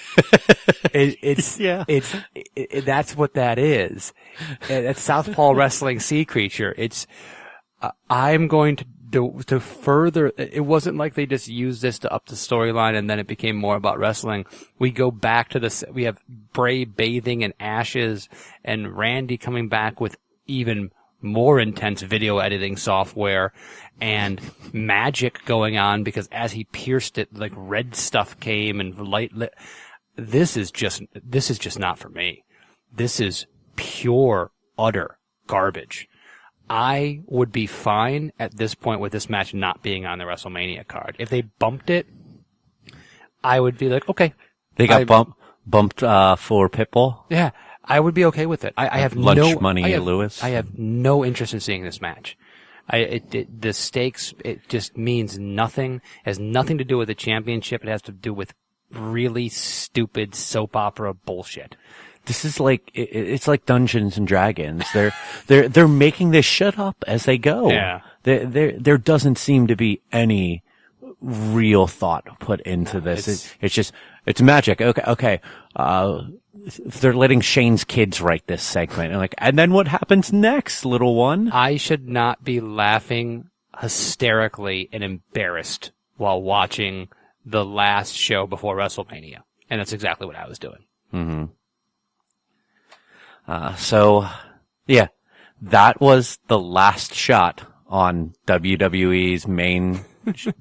That's what that is. That's Southpaw Wrestling Sea Creature. I'm going to further, it wasn't like they just used this to up the storyline and then it became more about wrestling. We go back to we have Bray bathing in ashes and Randy coming back with even more intense video editing software and magic going on, because as he pierced it, like red stuff came and light lit. This is just not for me. This is pure, utter garbage. I would be fine at this point with this match not being on the WrestleMania card. If they bumped it, I would be like, okay. They got bumped for Pitbull? Yeah, I would be okay with it. I have Lunch Money Lewis? I have no interest in seeing this match. The stakes, it just means nothing. It has nothing to do with the championship. It has to do with really stupid soap opera bullshit. This is like, it's like Dungeons and Dragons. They're making this shit up as they go. Yeah. There doesn't seem to be any real thought put into this. It's magic. Okay. They're letting Shane's kids write this segment. And then what happens next, little one? I should not be laughing hysterically and embarrassed while watching the last show before WrestleMania. And that's exactly what I was doing. Mm-hmm. So, yeah, that was the last shot on WWE's main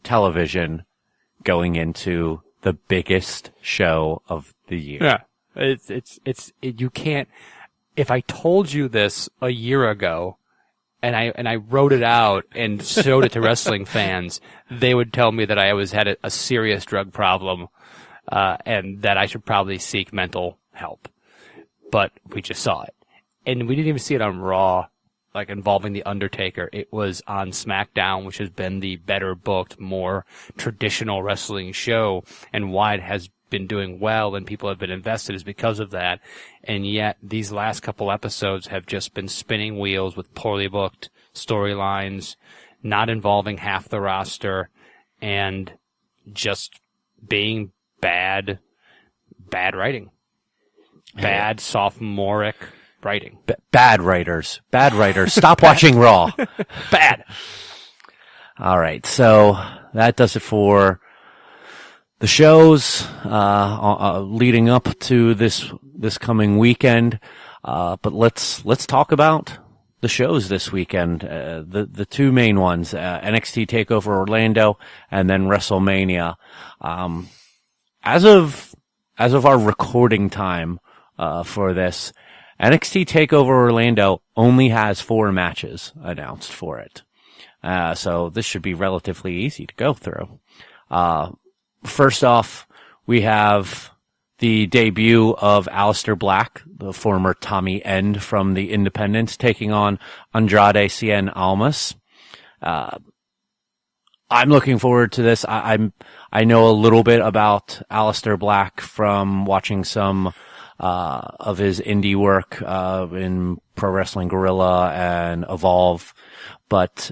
television going into the biggest show of the year. Yeah. You can't, if I told you this a year ago and I wrote it out and showed it to wrestling fans, they would tell me that I had a serious drug problem, and that I should probably seek mental help. But we just saw it. And we didn't even see it on Raw, like involving The Undertaker. It was on SmackDown, which has been the better booked, more traditional wrestling show, and why it has been doing well and people have been invested is because of that. And yet these last couple episodes have just been spinning wheels with poorly booked storylines, not involving half the roster, and just being bad writing. Bad sophomoric writing. Bad writers. Stop watching Raw. Bad. All right. So that does it for the shows, leading up to this coming weekend. But let's talk about the shows this weekend. The two main ones, NXT Takeover Orlando and then WrestleMania. As of our recording time, for this, NXT Takeover Orlando only has 4 matches announced for it. So this should be relatively easy to go through. First off, we have the debut of Aleister Black, the former Tommy End from the Independents, taking on Andrade Cien Almas. I'm looking forward to this. I know a little bit about Aleister Black from watching some of his indie work in Pro Wrestling Guerrilla and Evolve, but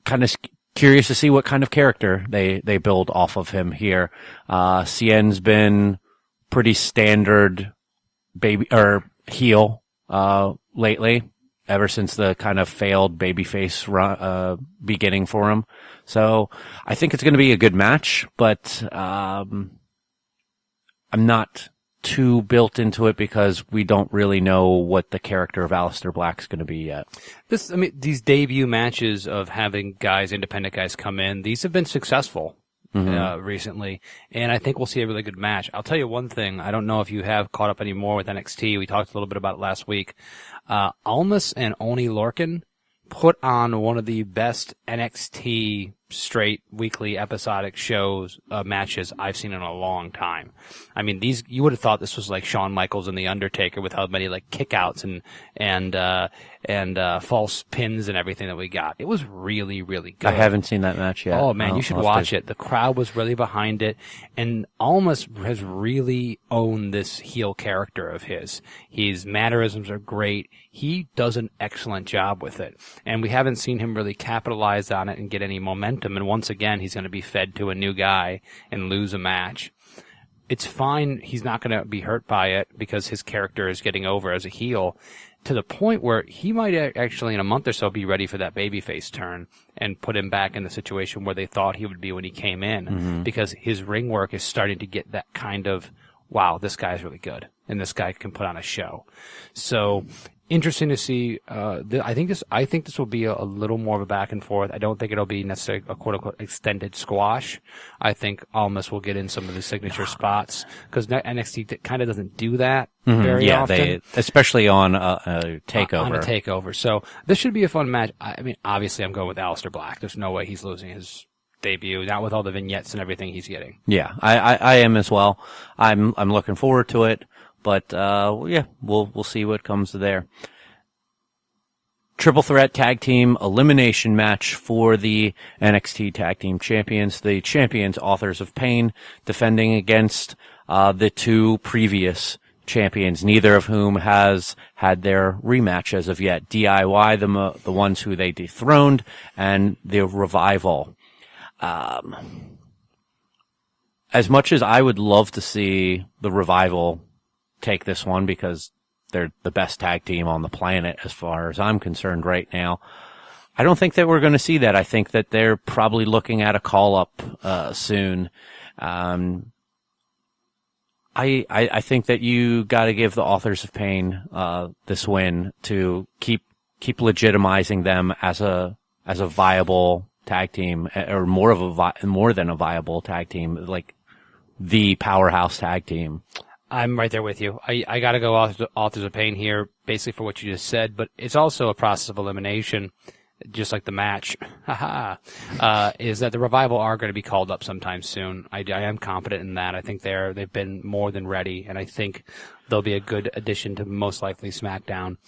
kind of curious to see what kind of character they build off of him here. Cien's been pretty standard baby or heel lately, ever since the kind of failed babyface run, beginning for him. So I think it's going to be a good match, but I'm not too built into it because we don't really know what the character of Aleister Black's going to be yet. These debut matches of having independent guys come in, these have been successful recently, and I think we'll see a really good match. I'll tell you one thing. I don't know if you have caught up anymore with NXT. We talked a little bit about it last week. Almas and Oni Lorcan put on one of the best NXT straight weekly episodic shows, matches I've seen in a long time. I mean, you would have thought this was like Shawn Michaels and The Undertaker with how many like kickouts and false pins and everything that we got. It was really, really good. I haven't seen that match yet. Oh man, you should watch it. The crowd was really behind it, and Almas has really owned this heel character of his. His mannerisms are great. He does an excellent job with it, and we haven't seen him really capitalize on it and get any momentum. And once again, he's going to be fed to a new guy and lose a match. It's fine. He's not going to be hurt by it because his character is getting over as a heel, to the point where he might actually in a month or so be ready for that babyface turn and put him back in the situation where they thought he would be when he came in, because his ring work is starting to get that kind of, wow, this guy's really good and this guy can put on a show. So interesting to see. I think this will be a little more of a back and forth. I don't think it'll be necessarily a quote unquote extended squash. I think Almas will get in some of the signature spots because NXT kind of doesn't do that very often. Especially on a takeover. On a takeover. So this should be a fun match. I mean, obviously I'm going with Aleister Black. There's no way he's losing his debut, not with all the vignettes and everything he's getting. Yeah, I am as well. I'm looking forward to it. But, we'll see what comes there. Triple threat tag team elimination match for the NXT tag team champions. The champions, Authors of Pain, defending against, the 2 previous champions, neither of whom has had their rematch as of yet. DIY, the ones who they dethroned, and the Revival. As much as I would love to see the Revival take this one because they're the best tag team on the planet as far as I'm concerned right now, I don't think that we're going to see that. I think that they're probably looking at a call-up soon. I think that you got to give the Authors of Pain this win to keep legitimizing them as a viable tag team, or more than a viable tag team, like the powerhouse tag team. I'm right there with you. I got to go Authors of Pain here, basically for what you just said, but it's also a process of elimination, just like the match. Is that the Revival are going to be called up sometime soon. I am confident in that. I think they've been more than ready, and I think they'll be a good addition to most likely SmackDown.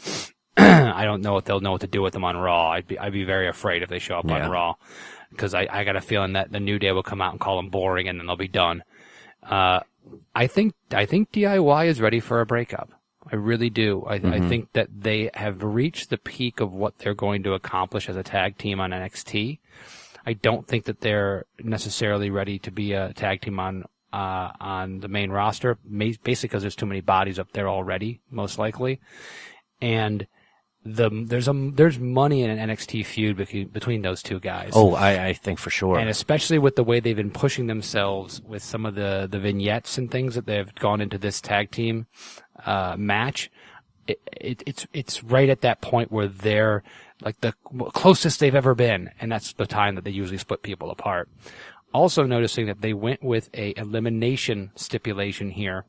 I don't know if they'll know what to do with them on Raw. I'd be very afraid if they show up on Raw, because I got a feeling that the New Day will come out and call them boring, and then they'll be done. I think DIY is ready for a breakup. I really do. I think that they have reached the peak of what they're going to accomplish as a tag team on NXT. I don't think that they're necessarily ready to be a tag team on the main roster, basically because there's too many bodies up there already, most likely. And there's money in an NXT feud between those two guys. Oh, I think for sure. And especially with the way they've been pushing themselves with some of the vignettes and things that they've gone into this tag team match, it's right at that point where they're like the closest they've ever been, and that's the time that they usually split people apart. Also noticing that they went with a elimination stipulation here.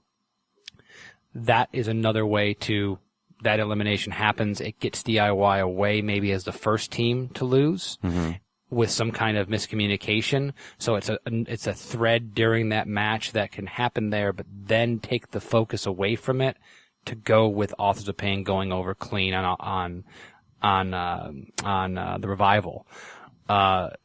That is another way to that elimination happens. It gets DIY away maybe as the first team to lose with some kind of miscommunication. So it's a thread during that match that can happen there, but then take the focus away from it to go with Authors of Pain going over clean on the Revival.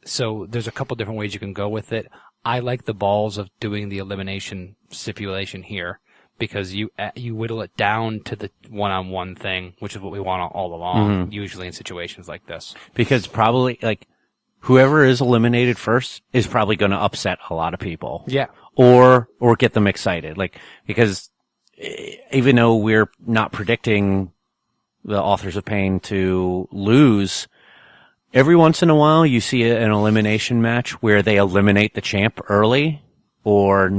So there's a couple different ways you can go with it. I like the balls of doing the elimination stipulation here, because you whittle it down to the one-on-one thing, which is what we want all along, usually in situations like this. Because probably, like, whoever is eliminated first is probably going to upset a lot of people. Yeah. Or get them excited. Like, because even though we're not predicting the Authors of Pain to lose, every once in a while you see an elimination match where they eliminate the champ early or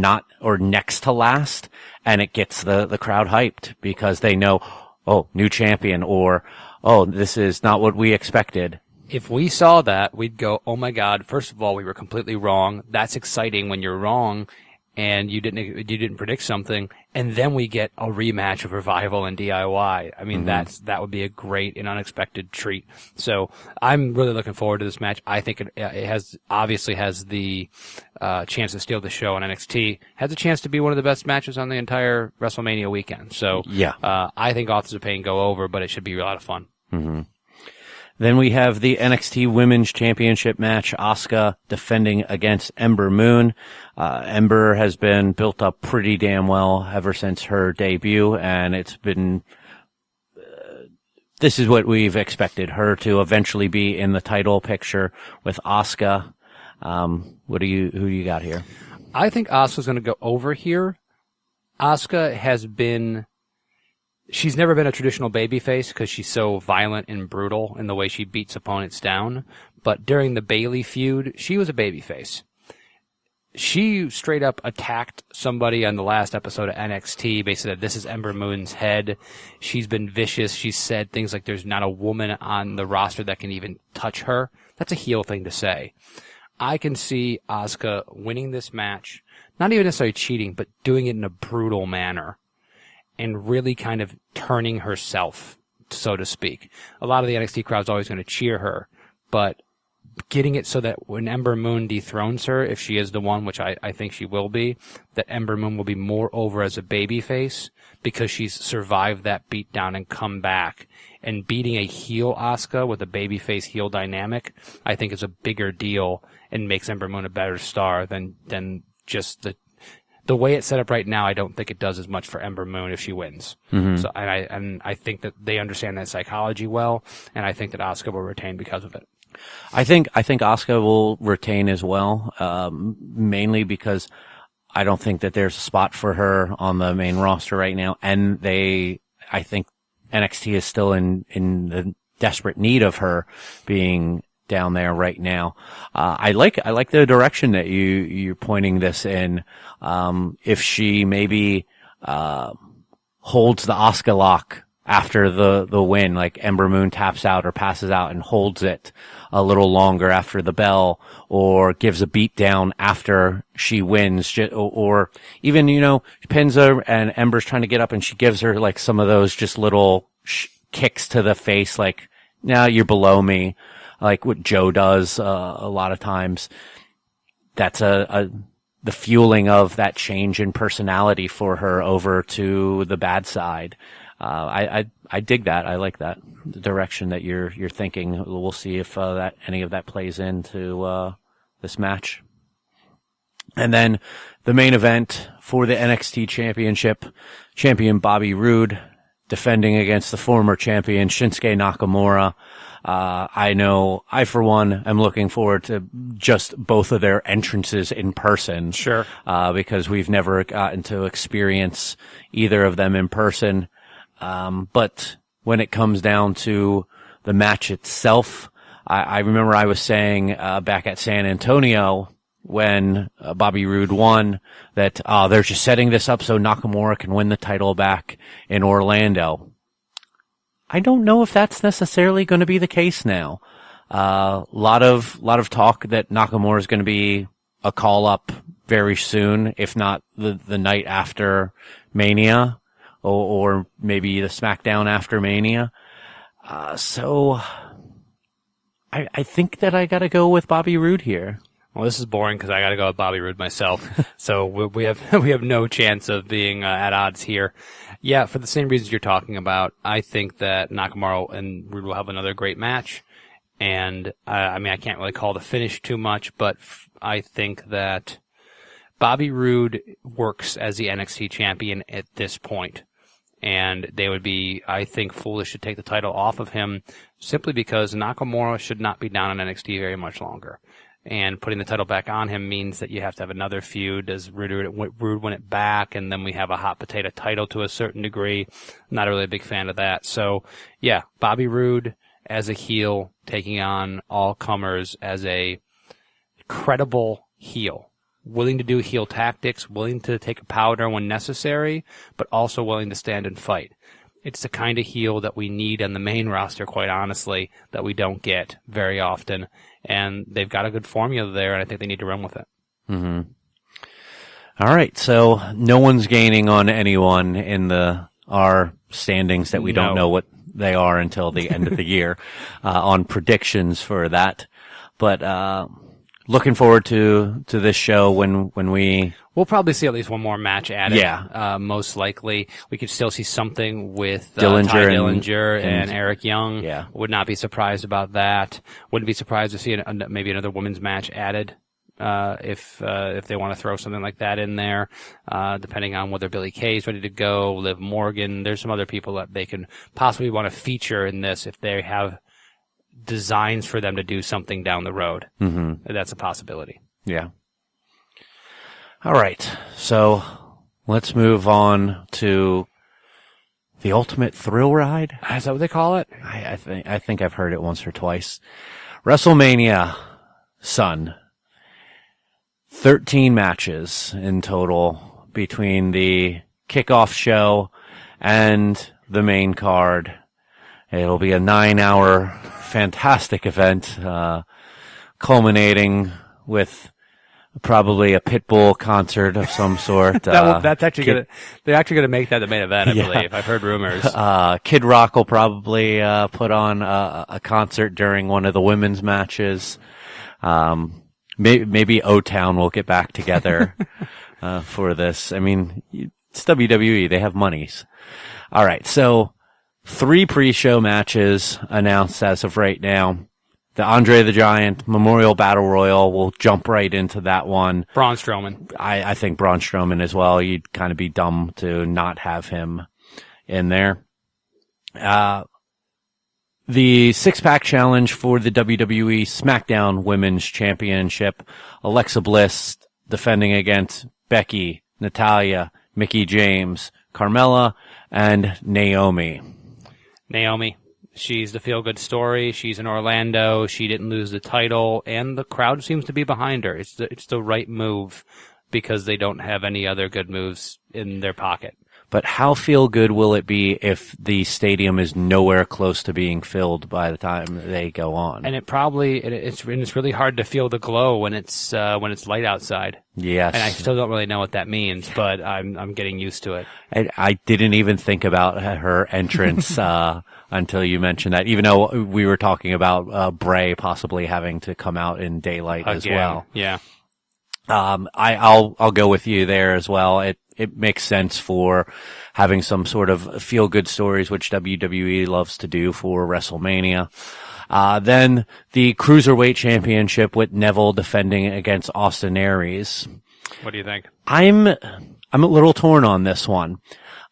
next to last, and it gets the crowd hyped because they know, oh, new champion, or, oh, this is not what we expected. If we saw that, we'd go, oh my God, first of all, we were completely wrong. That's exciting when you're wrong and you didn't predict something, and then we get a rematch of Revival and DIY. I mean, that would be a great and unexpected treat. So I'm really looking forward to this match. I think it obviously has the chance to steal the show on NXT. Has a chance to be one of the best matches on the entire WrestleMania weekend. So I think Authors of Pain go over, but it should be a lot of fun. Then we have the NXT Women's Championship match, Asuka defending against Ember Moon. Ember has been built up pretty damn well ever since her debut, and it's been, this is what we've expected, her to eventually be in the title picture with Asuka. Who do you got here? I think Asuka's going to go over here. Asuka she's never been a traditional babyface because she's so violent and brutal in the way she beats opponents down. But during the Bayley feud, she was a babyface. She straight up attacked somebody on the last episode of NXT, basically said, this is Ember Moon's head. She's been vicious. She said things like there's not a woman on the roster that can even touch her. That's a heel thing to say. I can see Asuka winning this match, not even necessarily cheating, but doing it in a brutal manner, and really kind of turning herself, so to speak. A lot of the NXT crowd's always going to cheer her, but getting it so that when Ember Moon dethrones her, if she is the one, which I think she will be, that Ember Moon will be more over as a babyface because she's survived that beatdown and come back. And beating a heel Asuka with a babyface heel dynamic, I think is a bigger deal and makes Ember Moon a better star than just the way it's set up right now. I don't think it does as much for Ember Moon if she wins. So, and I think that they understand that psychology well, and I think that Asuka will retain because of it. I think Asuka will retain as well, mainly because I don't think that there's a spot for her on the main roster right now, and I think NXT is still in the desperate need of her being down there right now. I like the direction that you're pointing this in. If she maybe, holds the Asuka lock after the win, like Ember Moon taps out or passes out and holds it a little longer after the bell, or gives a beat down after she wins, or even, pins her and Ember's trying to get up and she gives her like some of those just little kicks to the face, like, now you're below me, like what Joe does, a lot of times. That's the fueling of that change in personality for her over to the bad side. I dig that. I like that, the direction that you're thinking. We'll see if any of that plays into this match. And then the main event for the NXT Championship, champion Bobby Roode defending against the former champion Shinsuke Nakamura. I know I, for one, am looking forward to just both of their entrances in person. Sure. Because we've never gotten to experience either of them in person. But when it comes down to the match itself, I remember I was saying, back at San Antonio when Bobby Roode won that, they're just setting this up so Nakamura can win the title back in Orlando. I don't know if that's necessarily going to be the case now. Lot of talk that Nakamura is going to be a call up very soon, if not the night after Mania, or maybe the SmackDown after Mania. So I think that I got to go with Bobby Roode here. Well, this is boring because I got to go with Bobby Roode myself. So we have no chance of being at odds here. Yeah, for the same reasons you're talking about, I think that Nakamura and Roode will have another great match. And I can't really call the finish too much, but I think that Bobby Roode works as the NXT champion at this point. And they would be, I think, foolish to take the title off of him simply because Nakamura should not be down in NXT very much longer. And putting the title back on him means that you have to have another feud. Does Roode win it back? And then we have a hot potato title to a certain degree. Not really a big fan of that. So, yeah, Bobby Roode as a heel taking on all comers as a credible heel. Willing to do heel tactics, willing to take a powder when necessary, but also willing to stand and fight. It's the kind of heel that we need on the main roster, quite honestly, that we don't get very often. And they've got a good formula there, and I think they need to run with it. Mm-hmm. All right, so no one's gaining on anyone in our standings that we don't know what they are until the end of the year on predictions for that. But looking forward to this show when we'll probably see at least one more match added. Yeah. Most likely. We could still see something with Ty Dillinger and Eric Young. Yeah. Would not be surprised about that. Wouldn't be surprised to see maybe another women's match added. If they want to throw something like that in there, depending on whether Billie Kay is ready to go, Liv Morgan, there's some other people that they can possibly want to feature in this if they have designs for them to do something down the road. Mm-hmm. That's a possibility. Yeah. All right. So let's move on to the ultimate thrill ride. Is that what they call it? I think I've heard it once or twice. Wrestlemania, son. 13 matches in total between the kickoff show and the main card. It'll be a 9-hour fantastic event, culminating with probably a Pitbull concert of some sort. That's actually they're actually gonna make that the main event, I believe. I've heard rumors. Kid Rock will probably, put on a concert during one of the women's matches. Maybe O-Town will get back together, for this. I mean, it's WWE. They have monies. All right. So 3 pre-show matches announced as of right now. The Andre the Giant Memorial Battle Royal, will jump right into that one. Braun Strowman. I think Braun Strowman as well. You'd kind of be dumb to not have him in there. The 6-pack challenge for the WWE SmackDown Women's Championship. Alexa Bliss defending against Becky, Natalya, Mickie James, Carmella, and Naomi. Naomi. She's the feel-good story. She's in Orlando. She didn't lose the title, and the crowd seems to be behind her. It's the right move because they don't have any other good moves in their pocket. But how feel good will it be if the stadium is nowhere close to being filled by the time they go on? And it's really hard to feel the glow when it's light outside. Yes. And I still don't really know what that means, but I'm getting used to it. I didn't even think about her entrance until you mentioned that, even though we were talking about Bray possibly having to come out in daylight as well. Yeah. I'll go with you there as well. It makes sense for having some sort of feel-good stories, which WWE loves to do for WrestleMania. Then the Cruiserweight Championship with Neville defending against Austin Aries. What do you think? I'm a little torn on this one.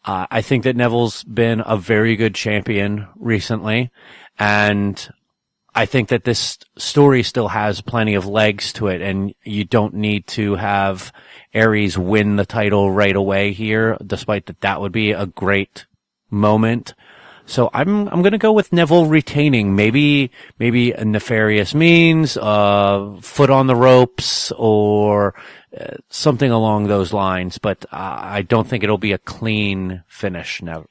I think that Neville's been a very good champion recently, and I think that this story still has plenty of legs to it, and you don't need to have Aries win the title right away here, despite that would be a great moment. So I'm going to go with Neville retaining, maybe a nefarious means, foot on the ropes, or something along those lines. But I don't think it'll be a clean finish. Never.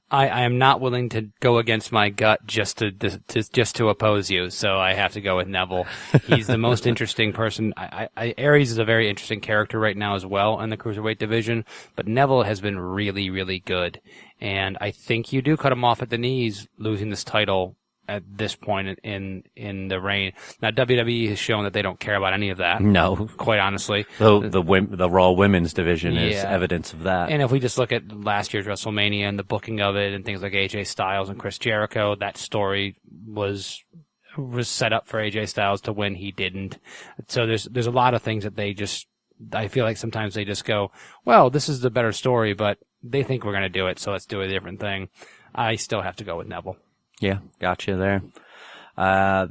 I am not willing to go against my gut just to oppose you, so I have to go with Neville. He's the most interesting person. Aries is a very interesting character right now as well in the Cruiserweight division, but Neville has been really, really good. And I think you do cut him off at the knees losing this title at this point in the reign. Now, WWE has shown that they don't care about any of that. No. Quite honestly. The Raw Women's division is evidence of that. And if we just look at last year's WrestleMania and the booking of it and things like AJ Styles and Chris Jericho, that story was set up for AJ Styles to win. He didn't. So there's a lot of things that I feel like sometimes they just go, well, this is the better story, but they think we're going to do it, so let's do a different thing. I still have to go with Neville. Yeah, gotcha there.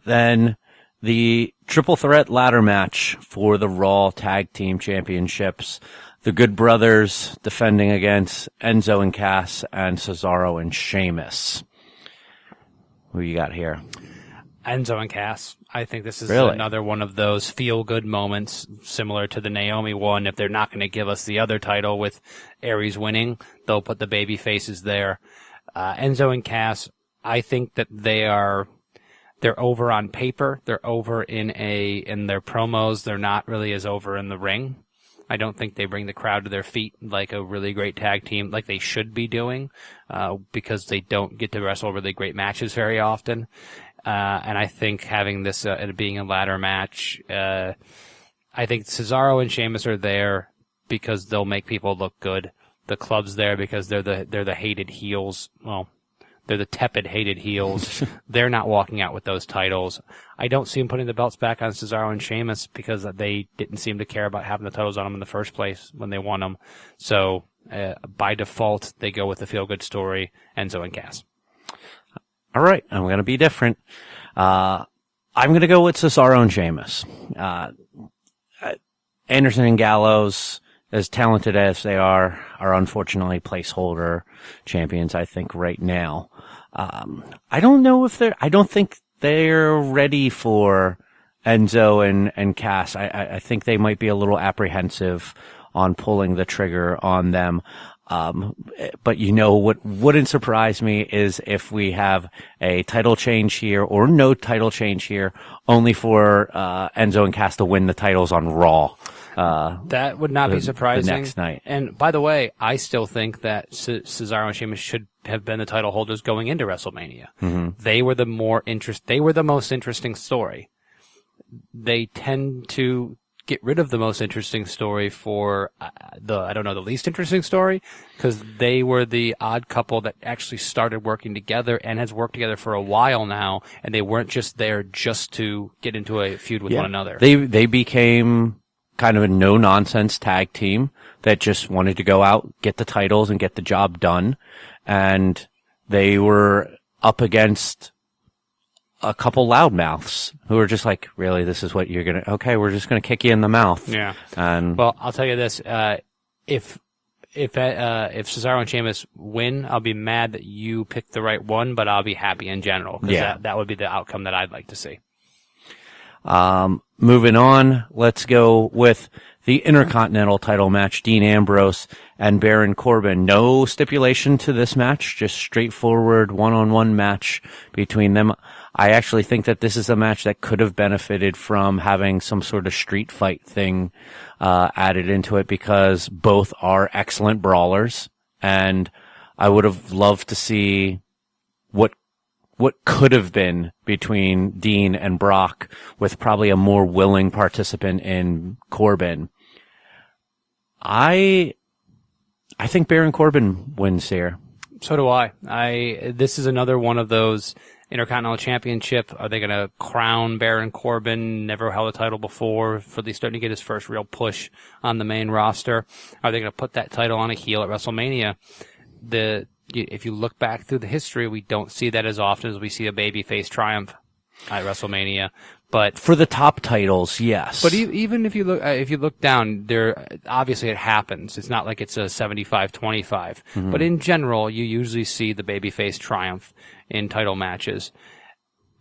Then the triple threat ladder match for the Raw Tag Team Championships. The Good Brothers defending against Enzo and Cass and Cesaro and Sheamus. Who you got here? Enzo and Cass. I think this is Really? Another one of those feel-good moments similar to the Naomi one. If they're not going to give us the other title with Aries winning, they'll put the baby faces there. Enzo and Cass, I think that they're over on paper. They're over in their promos. They're not really as over in the ring. I don't think they bring the crowd to their feet like a really great tag team, like they should be doing, because they don't get to wrestle really great matches very often. And I think having this it being a ladder match, I think Cesaro and Sheamus are there because they'll make people look good. The club's there because they're the hated heels. Well, they're the tepid, hated heels. They're not walking out with those titles. I don't see them putting the belts back on Cesaro and Sheamus because they didn't seem to care about having the titles on them in the first place when they won them. So by default, they go with the feel-good story, Enzo and Cass. All right, I'm going to be different. I'm going to go with Cesaro and Sheamus. Anderson and Gallows, as talented as they are unfortunately placeholder champions, I think, right now. I don't think they're ready for Enzo and Cass. I think they might be a little apprehensive on pulling the trigger on them. But what wouldn't surprise me is if we have a title change here or no title change here, only for Enzo and Cass to win the titles on Raw. That would not be surprising. The next night. And by the way, I still think that Cesaro and Sheamus should have been the title holders going into WrestleMania. Mm-hmm. They were the most interesting story. They tend to get rid of the most interesting story for the least interesting story, because they were the odd couple that actually started working together and has worked together for a while now, and they weren't just there just to get into a feud with one another. They became kind of a no-nonsense tag team that just wanted to go out, get the titles, and get the job done. And they were up against a couple loudmouths who were just like, really, this is what you're going to... Okay, we're just going to kick you in the mouth. Yeah. And well, I'll tell you this. If if Cesaro and Sheamus win, I'll be mad that you picked the right one, but I'll be happy in general because that would be the outcome that I'd like to see. Moving on, let's go with the Intercontinental title match, Dean Ambrose and Baron Corbin. No stipulation to this match, just straightforward one-on-one match between them. I actually think that this is a match that could have benefited from having some sort of street fight thing added into it because both are excellent brawlers, and I would have loved to see what could have been between Dean and Brock with probably a more willing participant in Corbin. I think Baron Corbin wins here. So do I. This is another one of those Intercontinental Championship. Are they going to crown Baron Corbin? Never held a title before. For the starting to get his first real push on the main roster. Are they going to put that title on a heel at WrestleMania? If you look back through the history, we don't see that as often as we see a babyface triumph at WrestleMania. But for the top titles, yes. But even if you look down, there obviously it happens. It's not like it's a 75-25. Mm-hmm. But in general, you usually see the babyface triumph in title matches.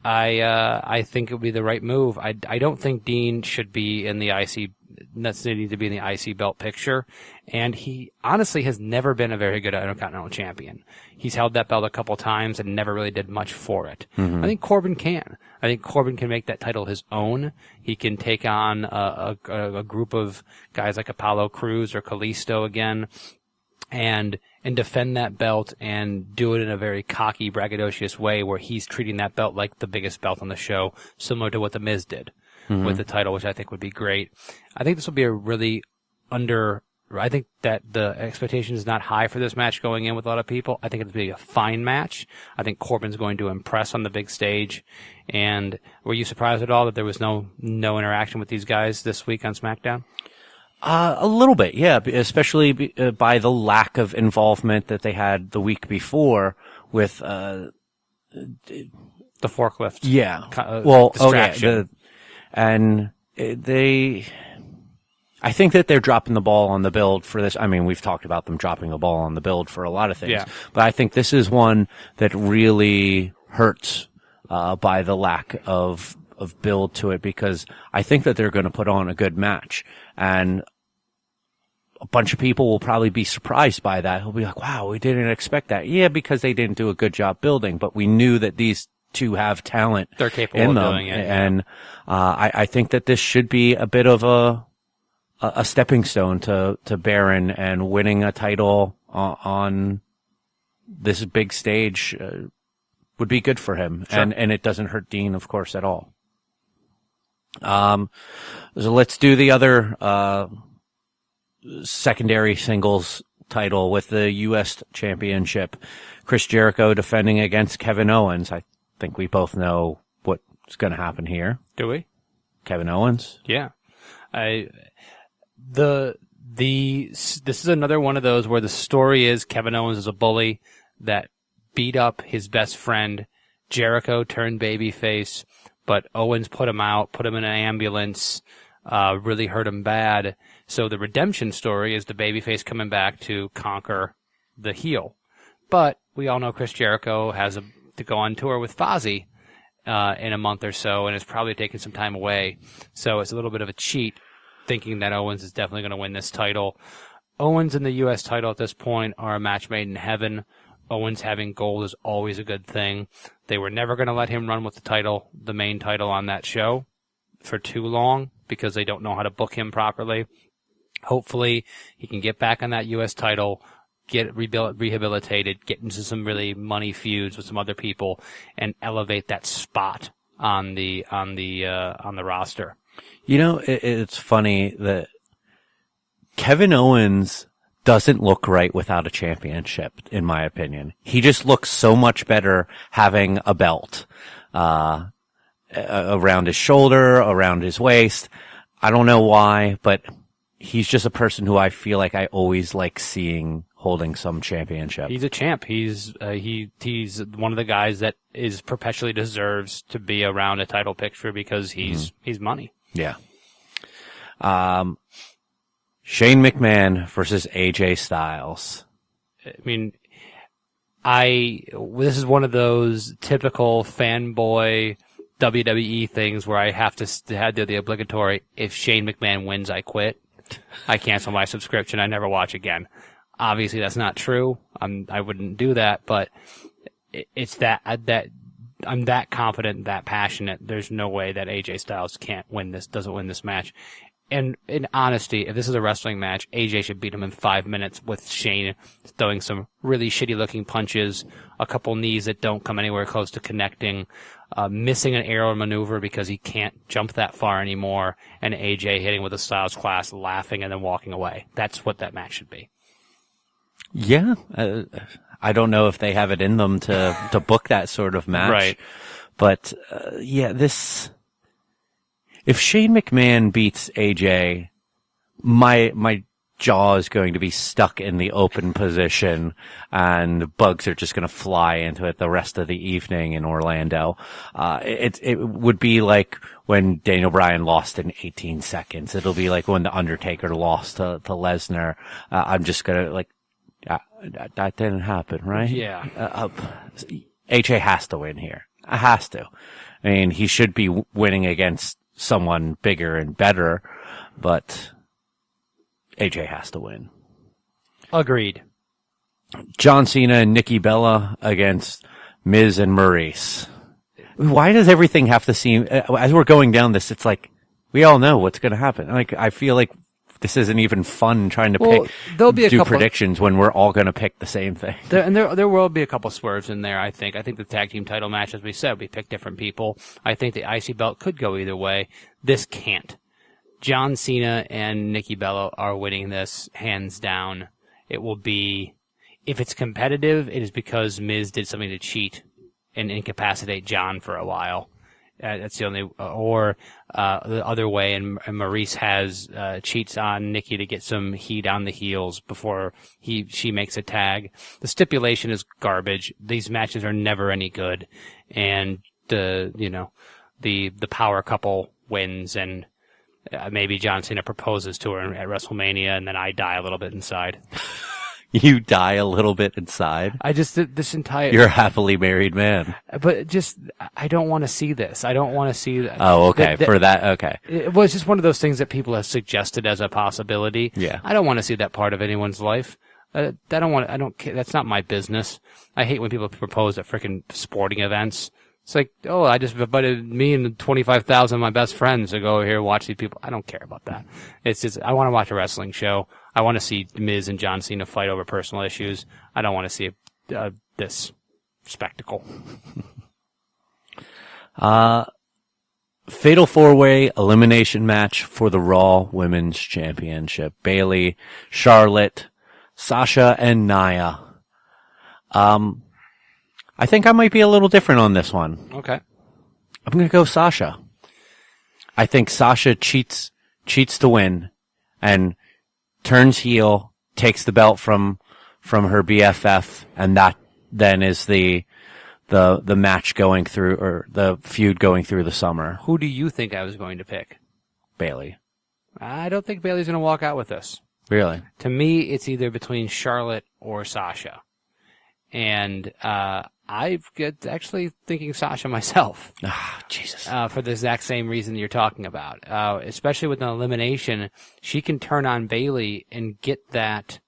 I think it would be the right move. I don't think Dean should be in the IC. Necessarily to be in the IC belt picture, and he honestly has never been a very good Intercontinental Champion. He's held that belt a couple times and never really did much for it. Mm-hmm. I think Corbin can. I think Corbin can make that title his own. He can take on a group of guys like Apollo Crews or Kalisto again, and defend that belt and do it in a very cocky, braggadocious way where he's treating that belt like the biggest belt on the show, similar to what The Miz did. Mm-hmm. With the title, which I think would be great. I think this will be a really I think that the expectation is not high for this match going in with a lot of people. I think it'll be a fine match. I think Corbin's going to impress on the big stage. And were you surprised at all that there was no interaction with these guys this week on SmackDown? A little bit, yeah, especially by the lack of involvement that they had the week before with the forklift. Yeah. Distraction. And I think that they're dropping the ball on the build for this. I mean, we've talked about them dropping the ball on the build for a lot of things, but I think this is one that really hurts by the lack of build to it, because I think that they're going to put on a good match, and a bunch of people will probably be surprised by that. They'll be like, wow, we didn't expect that. Yeah, because they didn't do a good job building, but we knew that these two have talent. They're capable in of them. Doing it. And I think that this should be a bit of a stepping stone to Baron, and winning a title on this big stage would be good for him. Sure. And it doesn't hurt Dean, of course, at all. So let's do the other secondary singles title with the U.S. Championship. Chris Jericho defending against Kevin Owens. I think we both know what's going to happen here. Do we? Kevin Owens? Yeah. This is another one of those where the story is Kevin Owens is a bully that beat up his best friend. Jericho turned babyface, but Owens put him out, put him in an ambulance, really hurt him bad. So the redemption story is the babyface coming back to conquer the heel. But we all know Chris Jericho has to go on tour with Fozzy in a month or so, and it's probably taking some time away. So it's a little bit of a cheat, thinking that Owens is definitely going to win this title. Owens and the U.S. title at this point are a match made in heaven. Owens having gold is always a good thing. They were never going to let him run with the main title on that show for too long, because they don't know how to book him properly. Hopefully he can get back on that U.S. title, get rehabilitated, get into some really money feuds with some other people, and elevate that spot on the roster. You know, it's funny that Kevin Owens doesn't look right without a championship, in my opinion. He just looks so much better having a belt around his shoulder, around his waist. I don't know why, but he's just a person who I feel like I always like seeing holding some championship. He's a champ. He's one of the guys that is perpetually deserves to be around a title picture, because he's money. Yeah. Shane McMahon versus AJ Styles. I mean, this is one of those typical fanboy WWE things where I have to do the obligatory, if Shane McMahon wins, I quit. I cancel my subscription. I never watch again. Obviously, that's not true. I wouldn't do that, but it's that I'm that confident, that passionate. There's no way that AJ Styles doesn't win this match. And in honesty, if this is a wrestling match, AJ should beat him in 5 minutes with Shane throwing some really shitty looking punches, a couple knees that don't come anywhere close to connecting, missing an arrow maneuver because he can't jump that far anymore, and AJ hitting with a Styles class, laughing, and then walking away. That's what that match should be. Yeah. I don't know if they have it in them to book that sort of match. Right. But, if Shane McMahon beats AJ, my jaw is going to be stuck in the open position and bugs are just going to fly into it the rest of the evening in Orlando. It would be like when Daniel Bryan lost in 18 seconds. It'll be like when The Undertaker lost to Lesnar. I'm just going to that didn't happen, right? Yeah. AJ has to win here. Has to. I mean, he should be winning against someone bigger and better, but AJ has to win. Agreed. John Cena and Nikki Bella against Miz and Maurice. Why does everything have to seem, as we're going down this, it's like, we all know what's going to happen. Like, I feel like this isn't even fun trying to do predictions when we're all going to pick the same thing. There will be a couple swerves in there, I think. I think the tag team title match, as we said, we picked different people. I think the IC belt could go either way. This can't. John Cena and Nikki Bella are winning this hands down. It will be, if it's competitive, it is because Miz did something to cheat and incapacitate John for a while. That's the only, or the other way, and Maurice has cheats on Nikki to get some heat on the heels before she makes a tag. The stipulation is garbage. These matches are never any good, and the power couple wins, and maybe John Cena proposes to her at WrestleMania, and then I die a little bit inside. You die a little bit inside? You're a happily married man. But I don't want to see this. I don't want to see that. Oh, okay. Okay. It was just one of those things that people have suggested as a possibility. Yeah. I don't want to see that part of anyone's life. I don't care. That's not my business. I hate when people propose at freaking sporting events. It's like, I just invited me and 25,000 of my best friends to go here and watch these people. I don't care about that. It's just, I want to watch a wrestling show. I want to see Miz and John Cena fight over personal issues. I don't want to see this spectacle. Fatal 4-way elimination match for the Raw Women's Championship. Bayley, Charlotte, Sasha, and Nia. I think I might be a little different on this one. Okay. I'm going to go Sasha. I think Sasha cheats to win and turns heel, takes the belt from her BFF, and that then is the match going through, or the feud going through the summer. Who do you think I was going to pick? Bayley. I don't think Bayley's going to walk out with this. Really? To me, it's either between Charlotte or Sasha. And I'm actually thinking Sasha myself. Jesus. For the exact same reason you're talking about. Especially with an elimination, she can turn on Bayley and get that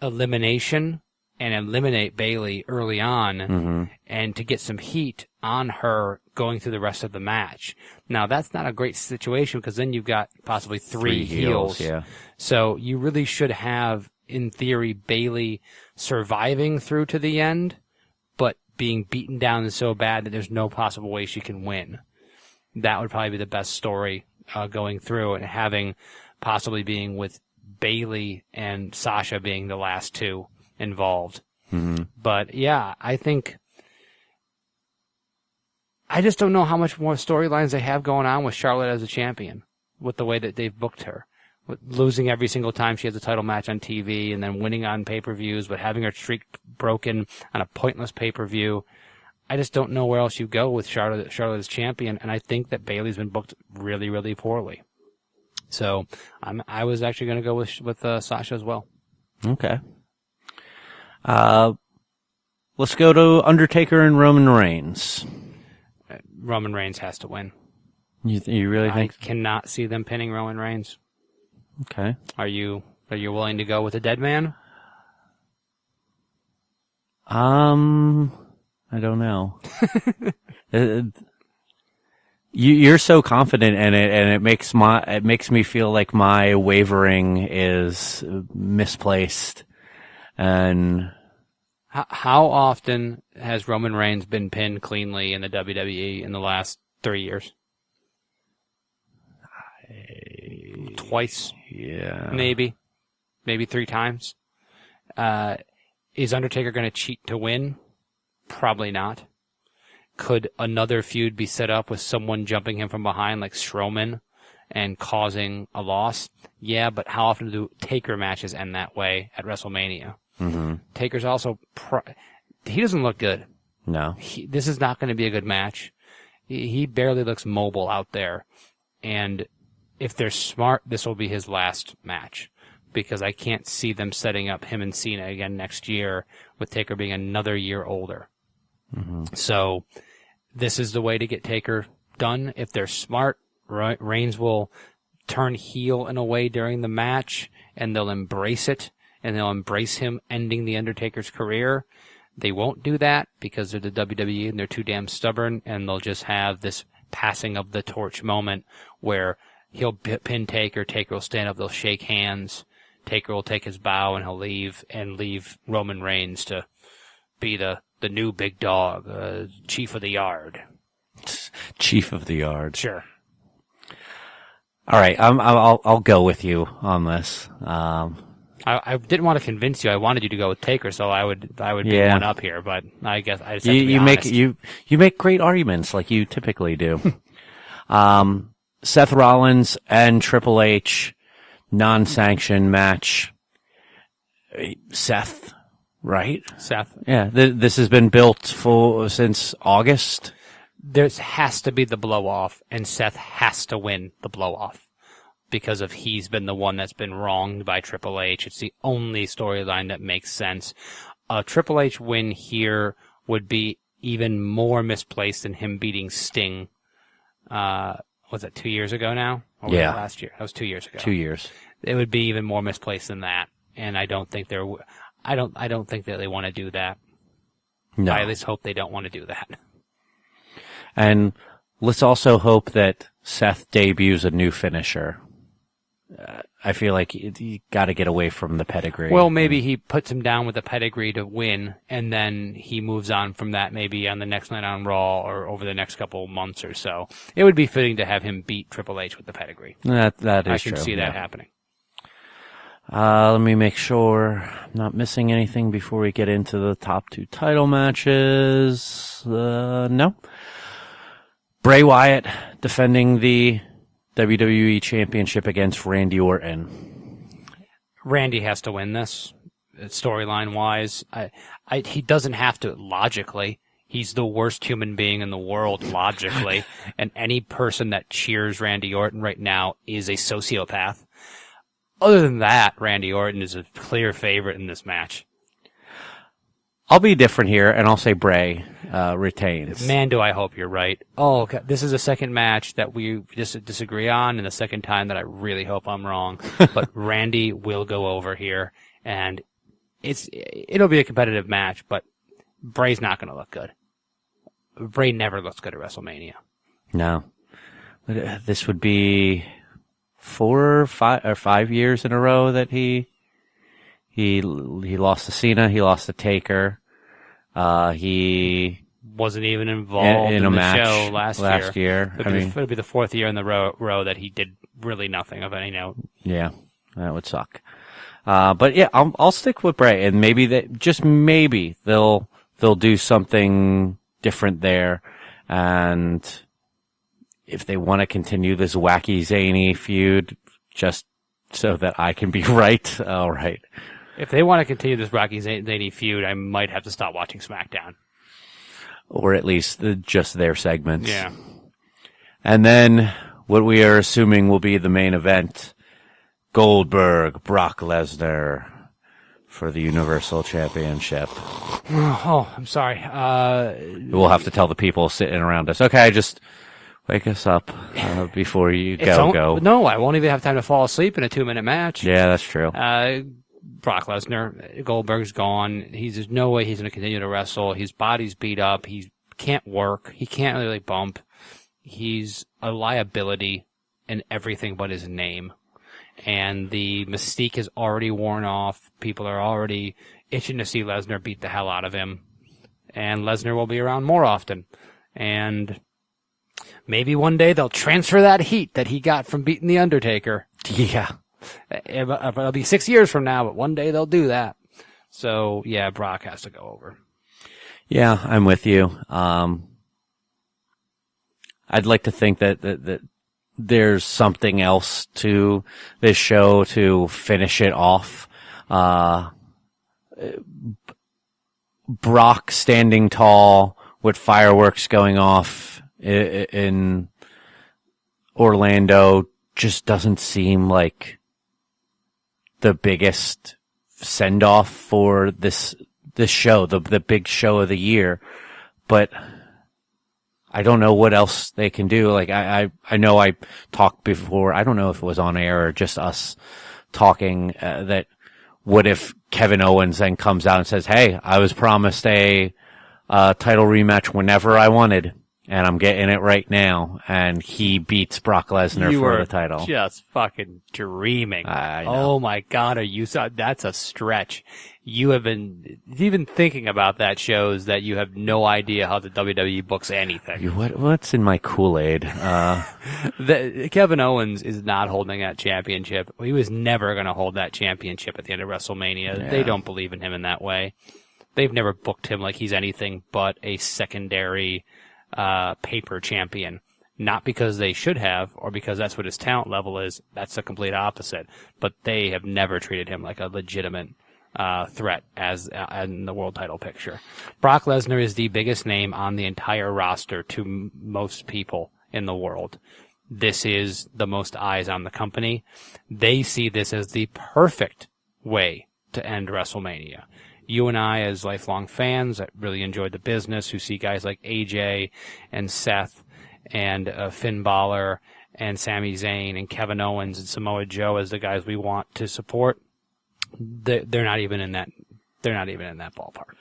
elimination and eliminate Bayley early on, and to get some heat on her going through the rest of the match. Now, that's not a great situation because then you've got possibly three heels. Yeah. So you really should have, in theory, Bayley surviving through to the end, but being beaten down so bad that there's no possible way she can win. That would probably be the best story going through, and having possibly being with Bayley and Sasha being the last two involved. But yeah, I just don't know how much more storylines they have going on with Charlotte as a champion, with the way that they've booked her. With losing every single time she has a title match on TV, and then winning on pay-per-views, but having her streak broken on a pointless pay-per-view. I just don't know where else you go with Charlotte as champion, and I think that Bayley's been booked really, really poorly. So I was actually going to go with Sasha as well. Okay. Let's go to Undertaker and Roman Reigns. Roman Reigns has to win. You really think? I cannot see them pinning Roman Reigns. Okay. Are you willing to go with a dead man? I don't know. You're so confident in it, and it makes me feel like my wavering is misplaced. And how often has Roman Reigns been pinned cleanly in the WWE in the last 3 years? Twice. Yeah. Maybe 3 times. Is Undertaker going to cheat to win? Probably not. Could another feud be set up with someone jumping him from behind like Strowman and causing a loss? Yeah, but how often do Taker matches end that way at WrestleMania? Mm-hmm. Taker's also... he doesn't look good. No. This is not going to be a good match. He barely looks mobile out there. And if they're smart, this will be his last match. Because I can't see them setting up him and Cena again next year with Taker being another year older. Mm-hmm. So this is the way to get Taker done. If they're smart, Reigns will turn heel in a way during the match, and they'll embrace it, and they'll embrace him ending the Undertaker's career. They won't do that because they're the WWE and they're too damn stubborn, and they'll just have this passing of the torch moment where he'll pin Taker, Taker will stand up, they'll shake hands, Taker will take his bow, and he'll leave Roman Reigns to be the new big dog, chief of the yard. Chief of the yard. Sure. All right, I'll go with you on this. I didn't want to convince you. I wanted you to go with Taker, so I would be one up here. But I guess I just have to be honest. You make great arguments like you typically do. Seth Rollins and Triple H, non-sanctioned match. Seth, right? Seth. Yeah, this has been built since August. There has to be the blow-off, and Seth has to win the blow-off because he's been the one that's been wronged by Triple H. It's the only storyline that makes sense. A Triple H win here would be even more misplaced than him beating Sting. Was that 2 years ago now? Or was it last year? That was 2 years ago. 2 years. It would be even more misplaced than that, and I don't think I don't think that they want to do that. No. I at least hope they don't want to do that. And let's also hope that Seth debuts a new finisher. I feel like you got to get away from the pedigree. Well, maybe he puts him down with the pedigree to win, and then he moves on from that maybe on the next night on Raw or over the next couple of months or so. It would be fitting to have him beat Triple H with the pedigree. That is true. I can see that happening. Let me make sure I'm not missing anything before we get into the top 2 title matches. No. Bray Wyatt defending the WWE Championship against Randy Orton. Randy has to win this, storyline-wise. He doesn't have to logically. He's the worst human being in the world logically, and any person that cheers Randy Orton right now is a sociopath. Other than that, Randy Orton is a clear favorite in this match. I'll be different here, and I'll say Bray retains. Man, do I hope you're right. Oh, okay. This is the second match that we just disagree on, and the second time that I really hope I'm wrong. But Randy will go over here, and it'll be a competitive match, but Bray's not going to look good. Bray never looks good at WrestleMania. No. This would be 4 or 5 years in a row that he lost to Cena. He lost to Taker. He wasn't even involved in a the match show last year. It'll be the 4th year in the row that he did really nothing of any note. Yeah, that would suck. But yeah, I'll stick with Bray, and maybe they'll do something different there, and if they want to continue this wacky zany feud, just so that I can be right, all right. If they want to continue this Rocky Zany feud, I might have to stop watching SmackDown. Or at least just their segments. Yeah. And then what we are assuming will be the main event, Goldberg, Brock Lesnar for the Universal Championship. Oh, I'm sorry. We'll have to tell the people sitting around us, okay, just wake us up before you go. No, I won't even have time to fall asleep in a 2-minute match. Yeah, that's true. Brock Lesnar, Goldberg's gone. There's no way he's going to continue to wrestle. His body's beat up. He can't work. He can't really bump. He's a liability in everything but his name. And the mystique is already worn off. People are already itching to see Lesnar beat the hell out of him. And Lesnar will be around more often. And maybe one day they'll transfer that heat that he got from beating The Undertaker. Yeah. It'll be 6 years from now, but one day they'll do that. So, yeah, Brock has to go over. Yeah, I'm with you. I'd like to think that there's something else to this show to finish it off. Brock standing tall with fireworks going off in Orlando just doesn't seem like the biggest send off for this show, the big show of the year. But I don't know what else they can do. Like, I know I talked before, I don't know if it was on air or just us talking, that what if Kevin Owens then comes out and says, hey, I was promised a title rematch whenever I wanted, and I'm getting it right now, and he beats Brock Lesnar for the title. Just fucking dreaming. I know. Oh my God, that's a stretch. You have been, even thinking about that shows that you have no idea how the WWE books anything. What's in my Kool-Aid? Kevin Owens is not holding that championship. He was never going to hold that championship at the end of WrestleMania. Yeah. They don't believe in him in that way. They've never booked him like he's anything but a secondary paper champion. Not because they should have, or because that's what his talent level is. That's the complete opposite. But they have never treated him like a legitimate threat as in the world title picture. Brock Lesnar is the biggest name on the entire roster to most people in the world. This is the most eyes on the company. They see this as the perfect way to end WrestleMania. You and I, as lifelong fans that really enjoyed the business, who see guys like AJ and Seth and Finn Balor and Sami Zayn and Kevin Owens and Samoa Joe as the guys we want to support, they're not even in that. They're not even in that ballpark.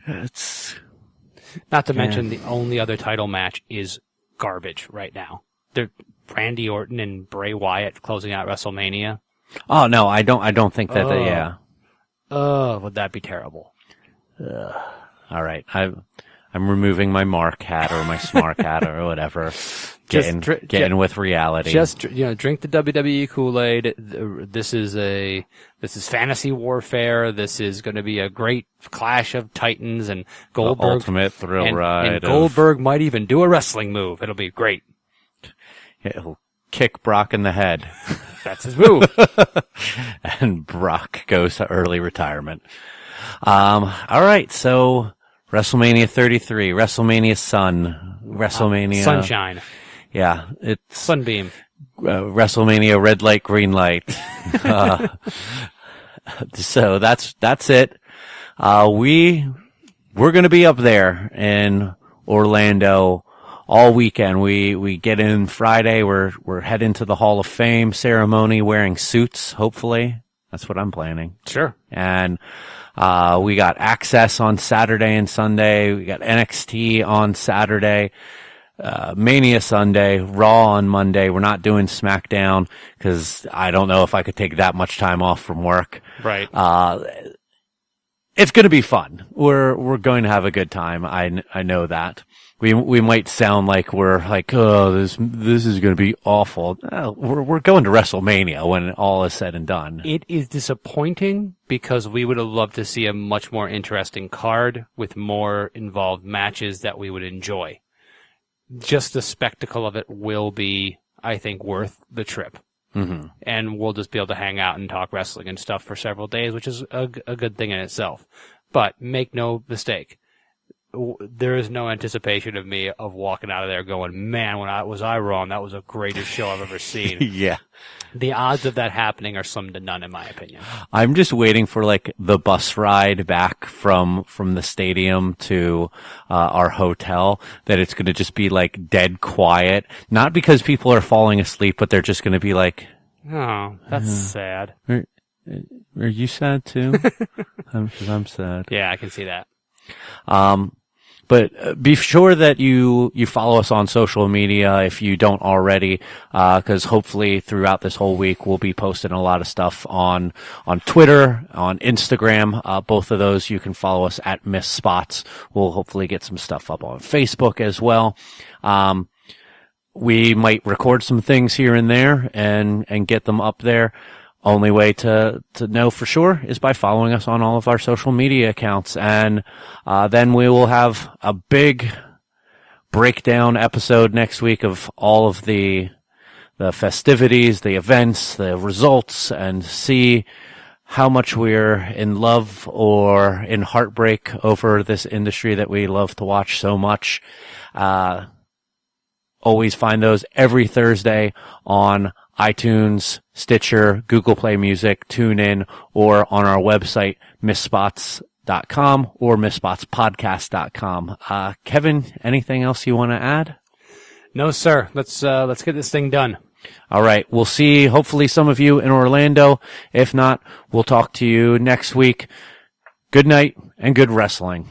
It's not to mention the only other title match is garbage right now. They're Randy Orton and Bray Wyatt closing out WrestleMania. Oh no, I don't think that. Yeah. Oh, would that be terrible? All right, I'm removing my Mark hat or my Smart hat or whatever. Getting with reality. Just drink the WWE Kool-Aid. This is fantasy warfare. This is going to be a great clash of titans, and Goldberg, the ultimate thrill ride. And Goldberg might even do a wrestling move. It'll be great. He'll kick Brock in the head. That's his move. And Brock goes to early retirement. All right, so WrestleMania 33, WrestleMania WrestleMania Sunshine. Yeah, it's Sunbeam. WrestleMania red light, green light. So that's it. We're going to be up there in Orlando all weekend. We get in Friday. We're heading to the Hall of Fame ceremony wearing suits, hopefully. That's what I'm planning. Sure. And we got Access on Saturday and Sunday. We got NXT on Saturday. Mania Sunday, Raw on Monday. We're not doing SmackDown because I don't know if I could take that much time off from work. Right. It's going to be fun. We're going to have a good time. I know that. We might sound like we're like, oh, this is going to be awful. We're going to WrestleMania when all is said and done. It is disappointing because we would have loved to see a much more interesting card with more involved matches that we would enjoy. Just the spectacle of it will be, I think, worth the trip. Mm-hmm. And we'll just be able to hang out and talk wrestling and stuff for several days, which is a good thing in itself. But make no mistake, there is no anticipation of me of walking out of there going, man, was I wrong? That was the greatest show I've ever seen. Yeah. The odds of that happening are slim to none, in my opinion. I'm just waiting for like the bus ride back from the stadium to our hotel, that it's going to just be like dead quiet. Not because people are falling asleep, but they're just going to be like, oh, that's sad. Are you sad too? Because I'm sad. Yeah, I can see that. But be sure that you follow us on social media if you don't already, because hopefully throughout this whole week we'll be posting a lot of stuff on Twitter, on Instagram. Both of those you can follow us at Miss Spots. We'll hopefully get some stuff up on Facebook as well. We might record some things here and there and get them up there. Only way to know for sure is by following us on all of our social media accounts. And then we will have a big breakdown episode next week of all of the festivities, the events, the results, and see how much we're in love or in heartbreak over this industry that we love to watch so much. Always find those every Thursday on iTunes, Stitcher, Google Play Music, TuneIn, or on our website, missspots.com or misspotspodcast.com. Kevin, anything else you want to add? No, sir. Let's get this thing done. All right. We'll see hopefully some of you in Orlando. If not, we'll talk to you next week. Good night and good wrestling.